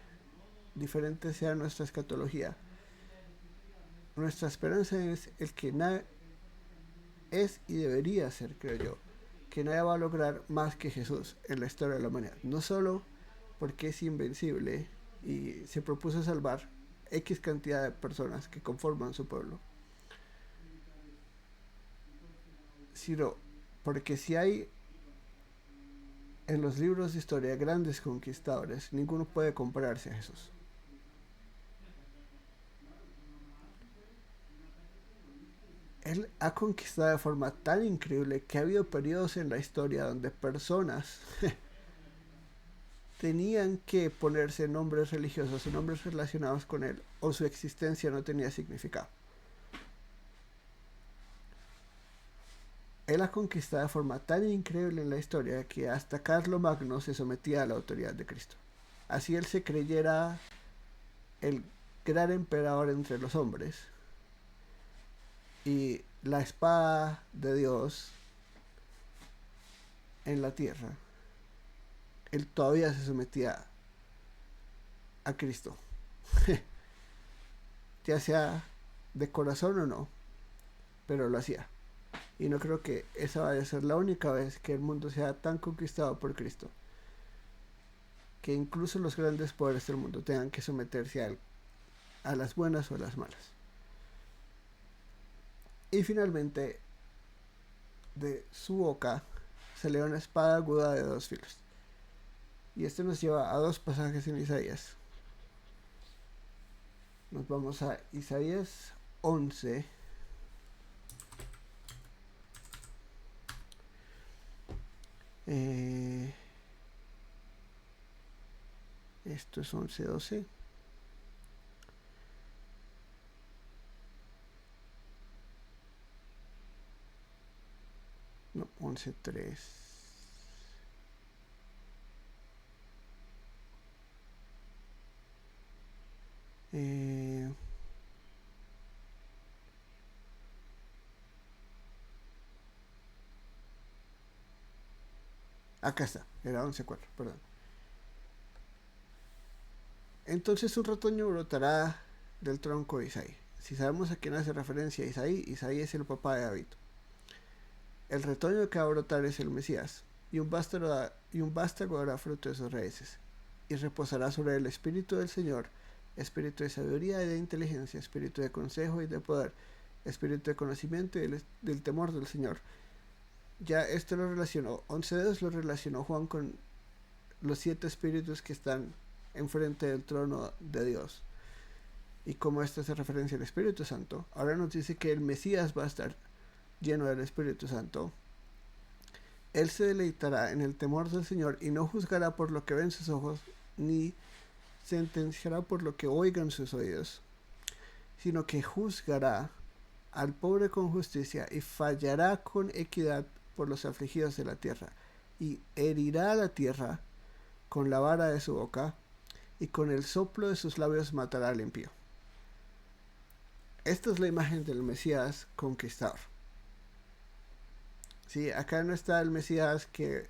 diferente sea nuestra escatología, nuestra esperanza es el que es y debería ser, creo yo, que nadie va a lograr más que Jesús en la historia de la humanidad. No solo porque es invencible y se propuso salvar X cantidad de personas que conforman su pueblo, sino porque si hay en los libros de historia grandes conquistadores, ninguno puede compararse a Jesús. Él ha conquistado de forma tan increíble que ha habido periodos en la historia donde personas tenían que ponerse nombres religiosos y nombres relacionados con él, o su existencia no tenía significado. Él ha conquistado de forma tan increíble en la historia que hasta Carlomagno se sometía a la autoridad de Cristo. Así él se creyera el gran emperador entre los hombres y la espada de Dios en la tierra, él todavía se sometía a Cristo, ya sea de corazón o no, pero lo hacía. Y no creo que esa vaya a ser la única vez que el mundo sea tan conquistado por Cristo, que incluso los grandes poderes del mundo tengan que someterse a él, a las buenas o a las malas. Y finalmente, de su boca salió una espada aguda de 2 filos. Y esto nos lleva a 2 pasajes en Isaías. Nos vamos a Isaías 11. Esto es 11:12. No, 11:3. Acá está, era 11:4, perdón. Entonces un retoño brotará del tronco de Isaí. Si sabemos a quién hace referencia Isaí, Isaí es el papá de David. El retoño que va a brotar es el Mesías, y un vástago dará fruto de sus raíces, y reposará sobre el Espíritu del Señor, espíritu de sabiduría y de inteligencia, espíritu de consejo y de poder, espíritu de conocimiento y del temor del Señor. Ya esto lo relacionó, 11:2 lo relacionó Juan con los 7 espíritus que están enfrente del trono de Dios. Y como esto hace referencia al Espíritu Santo, ahora nos dice que el Mesías va a estar lleno del Espíritu Santo. Él se deleitará en el temor del Señor y no juzgará por lo que ven sus ojos, ni sentenciará por lo que oigan sus oídos, sino que juzgará al pobre con justicia y fallará con equidad por los afligidos de la tierra, y herirá a la tierra con la vara de su boca, y con el soplo de sus labios matará al impío. Esta es la imagen del Mesías conquistador. ¿Sí? Acá no está el Mesías que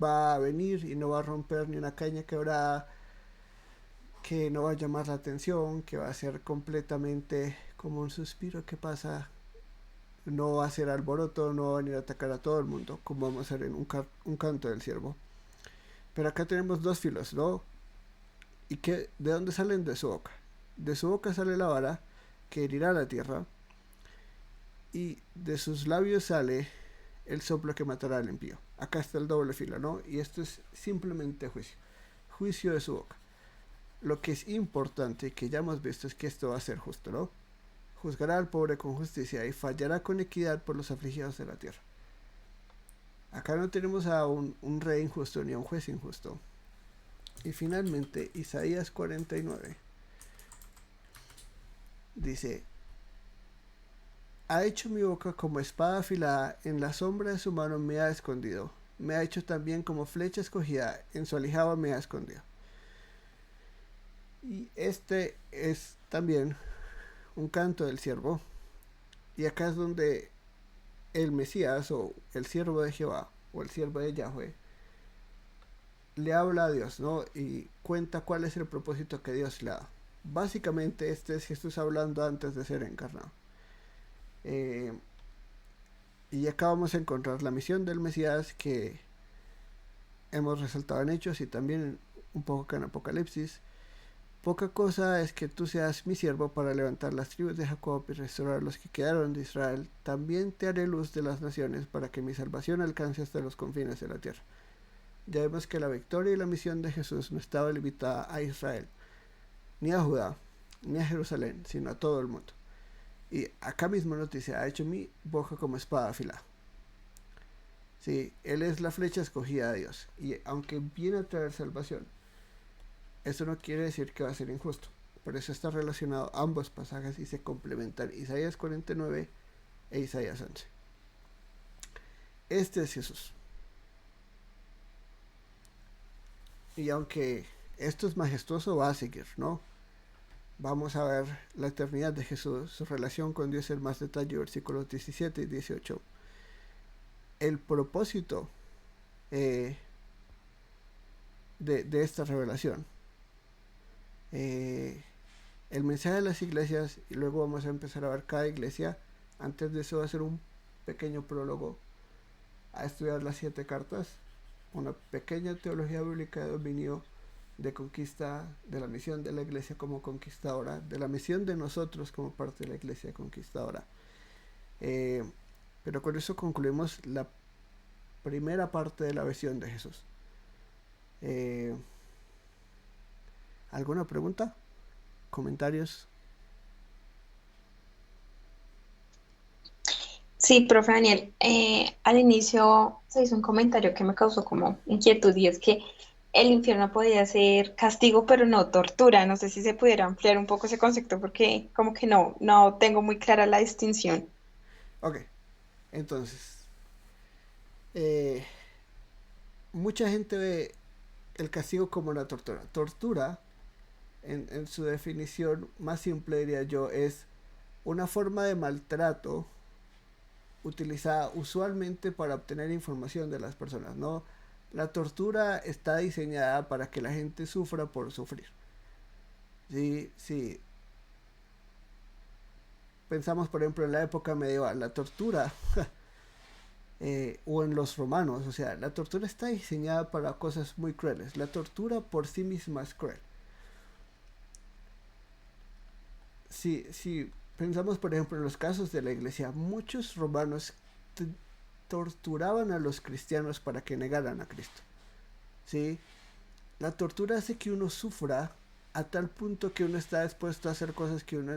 va a venir y no va a romper ni una caña quebrada, que no va a llamar la atención, que va a ser completamente como un suspiro que pasa, no va a hacer alboroto, no va a venir a atacar a todo el mundo, como vamos a hacer en un canto del ciervo. Pero acá tenemos 2 filos, ¿no? ¿Y qué, de dónde salen? De su boca. De su boca sale la vara que herirá la tierra, y de sus labios sale el soplo que matará al impío. Acá está el doble filo, ¿no? Y esto es simplemente juicio de su boca. Lo que es importante, que ya hemos visto, es que esto va a ser justo, ¿no? Juzgará al pobre con justicia y fallará con equidad por los afligidos de la tierra. Acá no tenemos a un rey injusto ni a un juez injusto. Y finalmente, Isaías 49 dice: ha hecho mi boca como espada afilada, en la sombra de su mano me ha escondido. Me ha hecho también como flecha escogida, en su aljaba me ha escondido. Y este es también un canto del siervo. Y acá es donde el Mesías o el siervo de Jehová o el siervo de Yahweh le habla a Dios, ¿no? Y cuenta cuál es el propósito que Dios le da. Básicamente este es Jesús hablando antes de ser encarnado. Y acá vamos a encontrar la misión del Mesías que hemos resaltado en Hechos y también un poco acá en Apocalipsis. Poca cosa es que tú seas mi siervo para levantar las tribus de Jacob y restaurar los que quedaron de Israel. También te haré luz de las naciones para que mi salvación alcance hasta los confines de la tierra. Ya vemos que la victoria y la misión de Jesús no estaba limitada a Israel, ni a Judá, ni a Jerusalén, sino a todo el mundo. Y acá mismo nos dice: ha hecho mi boca como espada afilada. Sí, Él es la flecha escogida de Dios. Y aunque viene a traer salvación, eso no quiere decir que va a ser injusto. Por eso está relacionado ambos pasajes y se complementan Isaías 49 e Isaías 11. Este es Jesús. Y aunque esto es majestuoso, va a seguir, ¿no? Vamos a ver la eternidad de Jesús, su relación con Dios en más detalle, versículos 17 y 18. El propósito eh, de esta revelación. Eh, el mensaje de las iglesias, y luego vamos a empezar a ver cada iglesia. Antes de eso va a ser un pequeño prólogo a estudiar las 7 cartas, una pequeña teología bíblica de dominio, de conquista, de la misión de la iglesia como conquistadora, de la misión de nosotros como parte de la iglesia conquistadora. Eh, pero con eso concluimos la primera parte de la visión de Jesús. Eh, ¿Alguna pregunta? ¿Comentarios?
Sí, profe Daniel, al inicio se hizo un comentario que me causó como inquietud y es que el infierno podía ser castigo, pero no tortura. No sé si se pudiera ampliar un poco ese concepto porque como que no tengo muy clara la distinción.
Ok, entonces, eh, mucha gente ve el castigo como la tortura. Tortura, en su definición más simple diría yo, es una forma de maltrato utilizada usualmente para obtener información de las personas, ¿no? La tortura está diseñada para que la gente sufra por sufrir. Sí, sí. Pensamos, por ejemplo, en la época medieval, la tortura, o en los romanos, o sea, la tortura está diseñada para cosas muy crueles. La tortura por sí misma es cruel. Si pensamos, por ejemplo, en los casos de la iglesia, muchos romanos torturaban a los cristianos para que negaran a Cristo. ¿Sí? La tortura hace que uno sufra a tal punto que uno está dispuesto a hacer cosas que uno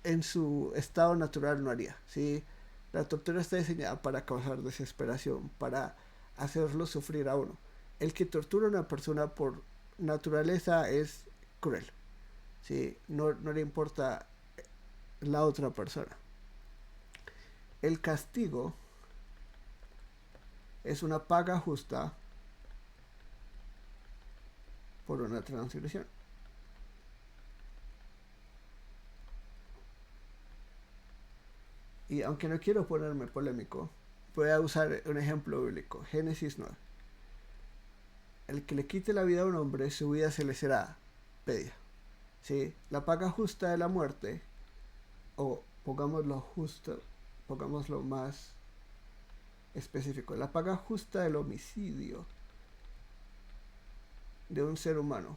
en su estado natural no haría. ¿Sí? La tortura está diseñada para causar desesperación, para hacerlo sufrir a uno. El que tortura a una persona por naturaleza es cruel. ¿Sí? No le importa la otra persona. El castigo es una paga justa por una transgresión. Y aunque no quiero ponerme polémico, voy a usar un ejemplo bíblico. Génesis 9. El que le quite la vida a un hombre, su vida se le será pedida. ¿Sí? La paga justa de la muerte, o pongámoslo justo, pongámoslo más específico, la paga justa del homicidio de un ser humano,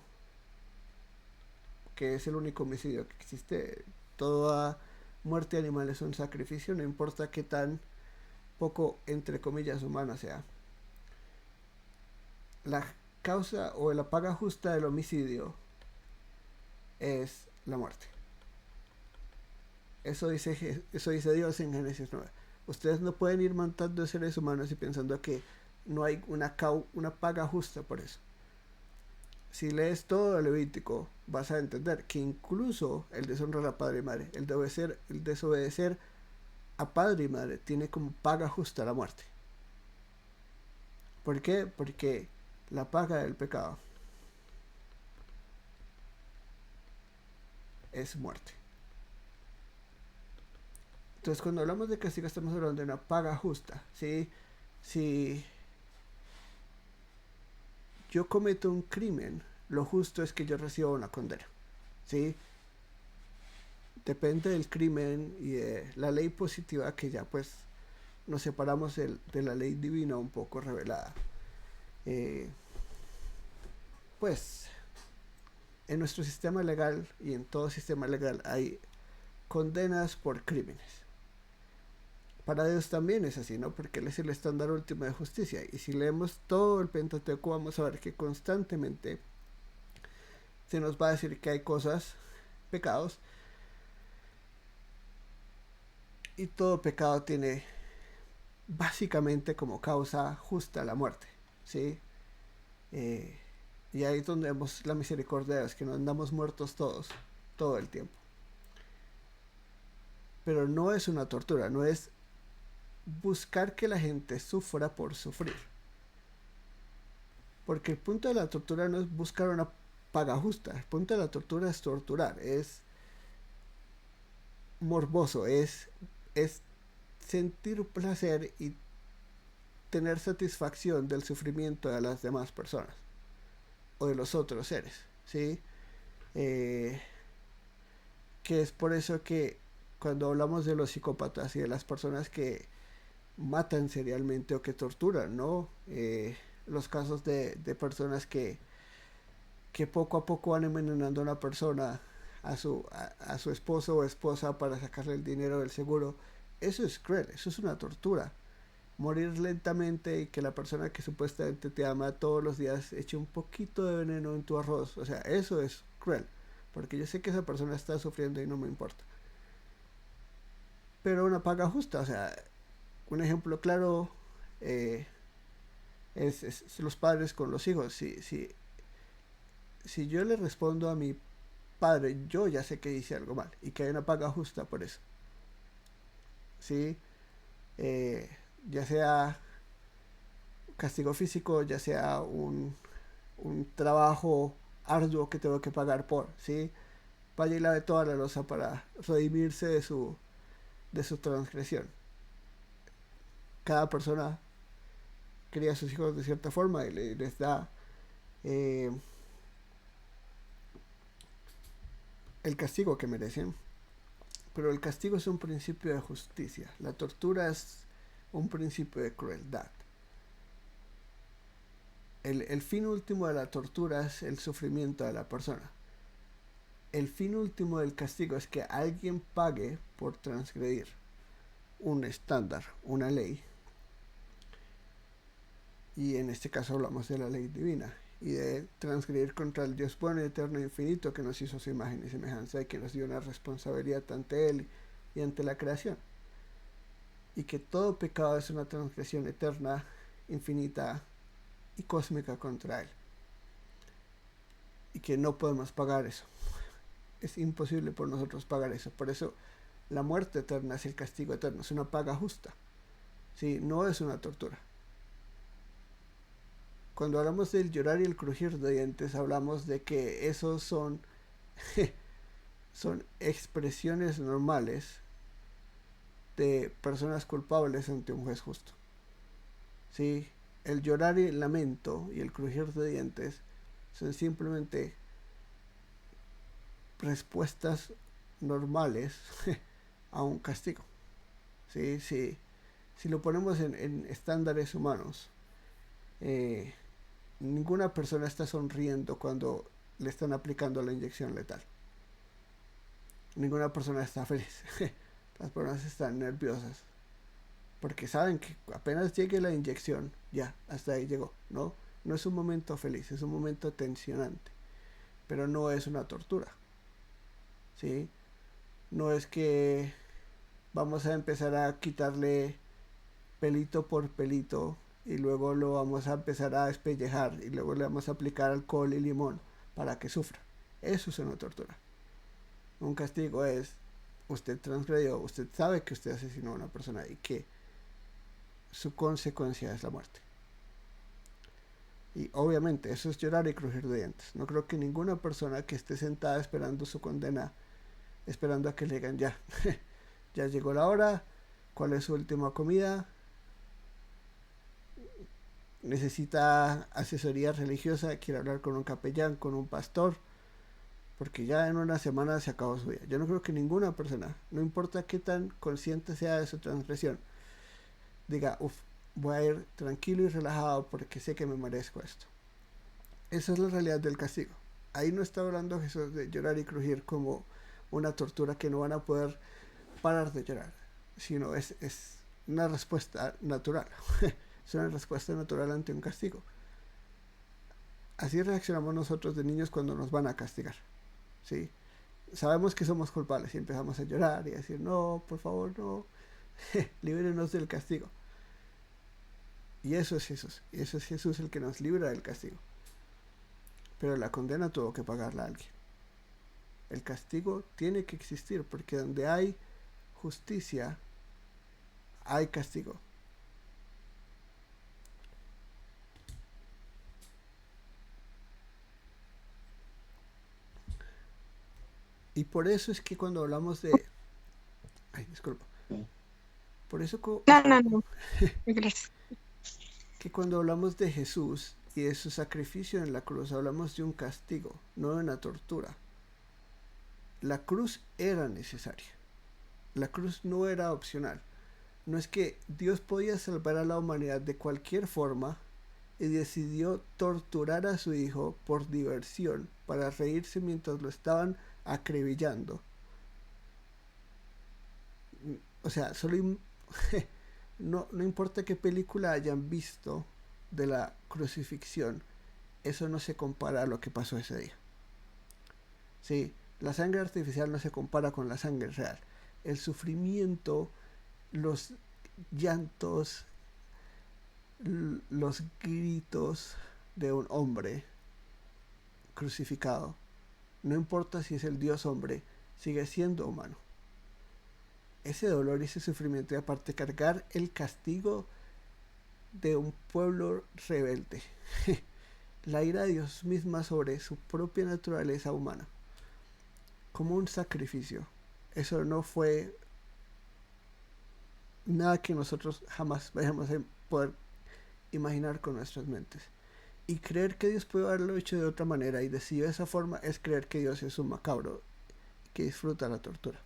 que es el único homicidio que existe. Toda muerte animal es un sacrificio, no importa qué tan poco, entre comillas, humana sea. La causa o la paga justa del homicidio es la muerte. Eso dice Dios en Génesis 9. Ustedes no pueden ir matando seres humanos y pensando que no hay una paga justa por eso. Si lees todo el Levítico, vas a entender que incluso el deshonrar a padre y madre, el desobedecer a padre y madre, tiene como paga justa la muerte. ¿Por qué? Porque la paga del pecado es muerte. Entonces, cuando hablamos de castigo, estamos hablando de una paga justa. ¿Sí? Si yo cometo un crimen, lo justo es que yo reciba una condena. ¿Sí? Depende del crimen y de la ley positiva, que ya pues nos separamos de la ley divina un poco revelada. Eh, pues en nuestro sistema legal y en todo sistema legal hay condenas por crímenes. Para Dios también es así, ¿no? Porque Él es el estándar último de justicia. Y si leemos todo el Pentateuco, vamos a ver que constantemente se nos va a decir que hay cosas, pecados, y todo pecado tiene básicamente como causa justa la muerte, ¿sí? Eh, y ahí es donde vemos la misericordia de Dios, que no andamos muertos todos, todo el tiempo. Pero no es una tortura, no es buscar que la gente sufra por sufrir. Porque el punto de la tortura no es buscar una paga justa, el punto de la tortura es torturar, es morboso, es sentir placer y tener satisfacción del sufrimiento de las demás personas o de los otros seres, ¿sí? Eh, que es por eso que cuando hablamos de los psicópatas y de las personas que matan serialmente o que torturan, ¿no? Los casos de personas que poco a poco van envenenando a una persona, a su esposo o esposa para sacarle el dinero del seguro, eso es cruel, eso es una tortura. Morir lentamente y que la persona que supuestamente te ama todos los días eche un poquito de veneno en tu arroz, o sea, eso es cruel, porque yo sé que esa persona está sufriendo y no me importa. Pero una paga justa, o sea, un ejemplo claro eh, es los padres con los hijos. Si yo le respondo a mi padre, yo ya sé que hice algo mal y que hay una paga justa por eso. ¿Sí? Eh, ya sea castigo físico, ya sea un trabajo arduo que tengo que pagar por, ¿sí? Vaya y lave toda la losa para redimirse de su transgresión. Cada persona cría a sus hijos de cierta forma y les da eh, el castigo que merecen. Pero el castigo es un principio de justicia. La tortura es un principio de crueldad. El fin último de la tortura es el sufrimiento de la persona. El fin último del castigo es que alguien pague por transgredir un estándar, una ley. Y en este caso hablamos de la ley divina y de transgredir contra el Dios bueno, eterno e infinito, que nos hizo su imagen y semejanza y que nos dio una responsabilidad ante Él y ante la creación. Y que todo pecado es una transgresión eterna, infinita y cósmica contra Él. Y que no podemos pagar eso. Es imposible por nosotros pagar eso. Por eso la muerte eterna es el castigo eterno, es una paga justa. ¿Sí? No es una tortura. Cuando hablamos del llorar y el crujir de dientes, hablamos de que esos son, son expresiones normales de personas culpables ante un juez justo. ¿Sí? El llorar y el lamento y el crujir de dientes son simplemente respuestas normales a un castigo. ¿Sí? Si lo ponemos en estándares humanos, eh, ninguna persona está sonriendo cuando le están aplicando la inyección letal. Ninguna persona está feliz. Las personas están nerviosas porque saben que apenas llegue la inyección, ya, hasta ahí llegó, ¿no? No es un momento feliz, es un momento tensionante, pero no es una tortura, ¿sí? No es que vamos a empezar a quitarle pelito por pelito y luego lo vamos a empezar a despellejar y luego le vamos a aplicar alcohol y limón para que sufra. Eso es una tortura. Un castigo es, usted transgredió, usted sabe que usted asesinó a una persona y que su consecuencia es la muerte. Y obviamente eso es llorar y crujir de dientes. No creo que ninguna persona que esté sentada esperando su condena, esperando a que le digan ya, ya llegó la hora, cuál es su última comida, necesita asesoría religiosa, quiere hablar con un capellán, con un pastor, porque ya en una semana se acabó su vida. Yo no creo que ninguna persona, no importa qué tan consciente sea de su transgresión, diga, uff, voy a ir tranquilo y relajado porque sé que me merezco esto. Esa es la realidad del castigo. Ahí no está hablando Jesús de llorar y crujir como una tortura que no van a poder parar de llorar, sino es una respuesta natural. Es una respuesta natural ante un castigo. Así reaccionamos nosotros de niños cuando nos van a castigar, ¿sí? Sabemos que somos culpables y empezamos a llorar y a decir, no, por favor, no, libérenos del castigo. Y eso es Jesús. Y eso es Jesús el que nos libra del castigo. Pero la condena tuvo que pagarla a alguien. El castigo tiene que existir porque donde hay justicia, hay castigo. Y por eso es que cuando hablamos de... Ay, disculpa. Por eso
No, no, no. Gracias.
que cuando hablamos de Jesús y de su sacrificio en la cruz, hablamos de un castigo, no de una tortura. La cruz era necesaria. La cruz no era opcional. No es que Dios podía salvar a la humanidad de cualquier forma y decidió torturar a su hijo por diversión, para reírse mientras lo estaban acribillando. O sea, no importa qué película hayan visto de la crucifixión, eso no se compara a lo que pasó ese día. Sí, la sangre artificial no se compara con la sangre real. El sufrimiento, los llantos, los gritos de un hombre crucificado, no importa si es el Dios hombre, sigue siendo humano. Ese dolor y ese sufrimiento, y aparte cargar el castigo de un pueblo rebelde, la ira de Dios misma sobre su propia naturaleza humana, como un sacrificio, eso no fue nada que nosotros jamás vayamos a poder imaginar con nuestras mentes. Y creer que Dios puede haberlo hecho de otra manera y decidió de esa forma es creer que Dios es un macabro que disfruta la tortura.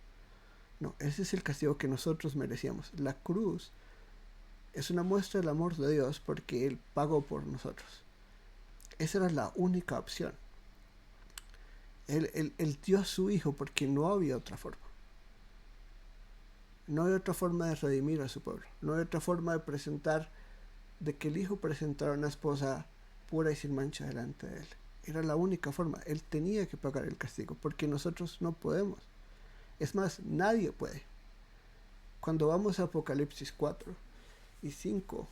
No, ese es el castigo que nosotros merecíamos. La cruz es una muestra del amor de Dios porque Él pagó por nosotros. Esa era la única opción. Él dio a su hijo porque no había otra forma. No había otra forma de redimir a su pueblo. No había otra forma de presentar, de que el hijo presentara una esposa pura y sin mancha delante de él. Era la única forma. Él tenía que pagar el castigo porque nosotros no podemos. Es más, nadie puede. Cuando vamos a Apocalipsis 4 y 5,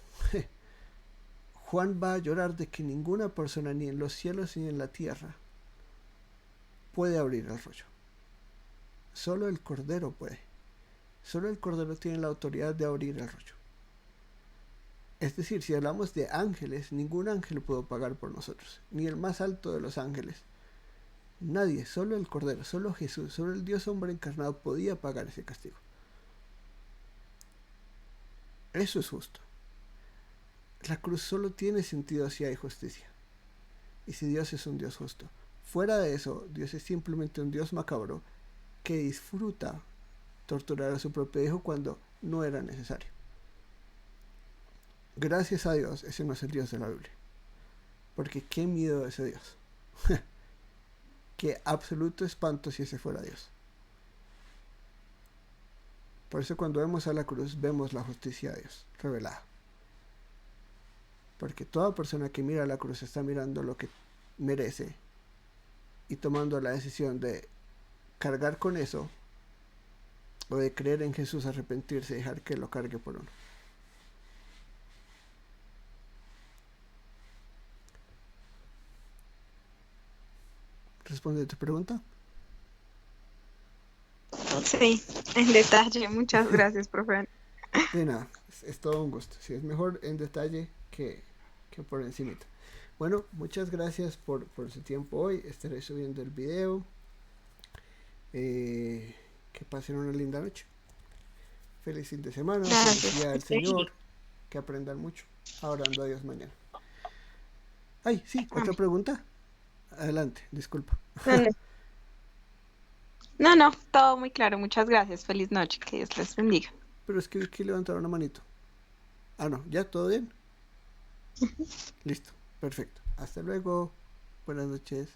Juan va a llorar de que ninguna persona, ni en los cielos ni en la tierra, puede abrir el rollo. Solo el Cordero puede. Solo el Cordero tiene la autoridad de abrir el rollo. Es decir, si hablamos de ángeles, ningún ángel pudo pagar por nosotros, ni el más alto de los ángeles. Nadie, solo el Cordero, solo Jesús, solo el Dios hombre encarnado podía pagar ese castigo. Eso es justo. La cruz solo tiene sentido si hay justicia. Y si Dios es un Dios justo. Fuera de eso, Dios es simplemente un Dios macabro que disfruta torturar a su propio hijo cuando no era necesario. Gracias a Dios, ese no es el Dios de la Biblia. Porque qué miedo de ese Dios. Qué absoluto espanto si ese fuera Dios. Por eso cuando vemos a la cruz, vemos la justicia de Dios revelada. Porque toda persona que mira a la cruz está mirando lo que merece y tomando la decisión de cargar con eso o de creer en Jesús, arrepentirse y dejar que lo cargue por uno. ¿Responde tu pregunta?
Sí, en detalle. Muchas gracias, profe.
De nada, es todo un gusto. Sí, es mejor en detalle que por encimita. Bueno, muchas gracias por su tiempo hoy. Estaré subiendo el video. Que pasen una linda noche. Feliz fin de semana. Feliz día del Señor. Que aprendan mucho. Orando a Dios mañana. Ay, sí, otra pregunta. Adelante, disculpa.
No, todo muy claro. Muchas gracias. Feliz noche. Que Dios les bendiga.
Pero es que vi que levantaron una manito. Ah, no, ¿ya? ¿Todo bien? Listo, perfecto. Hasta luego. Buenas noches.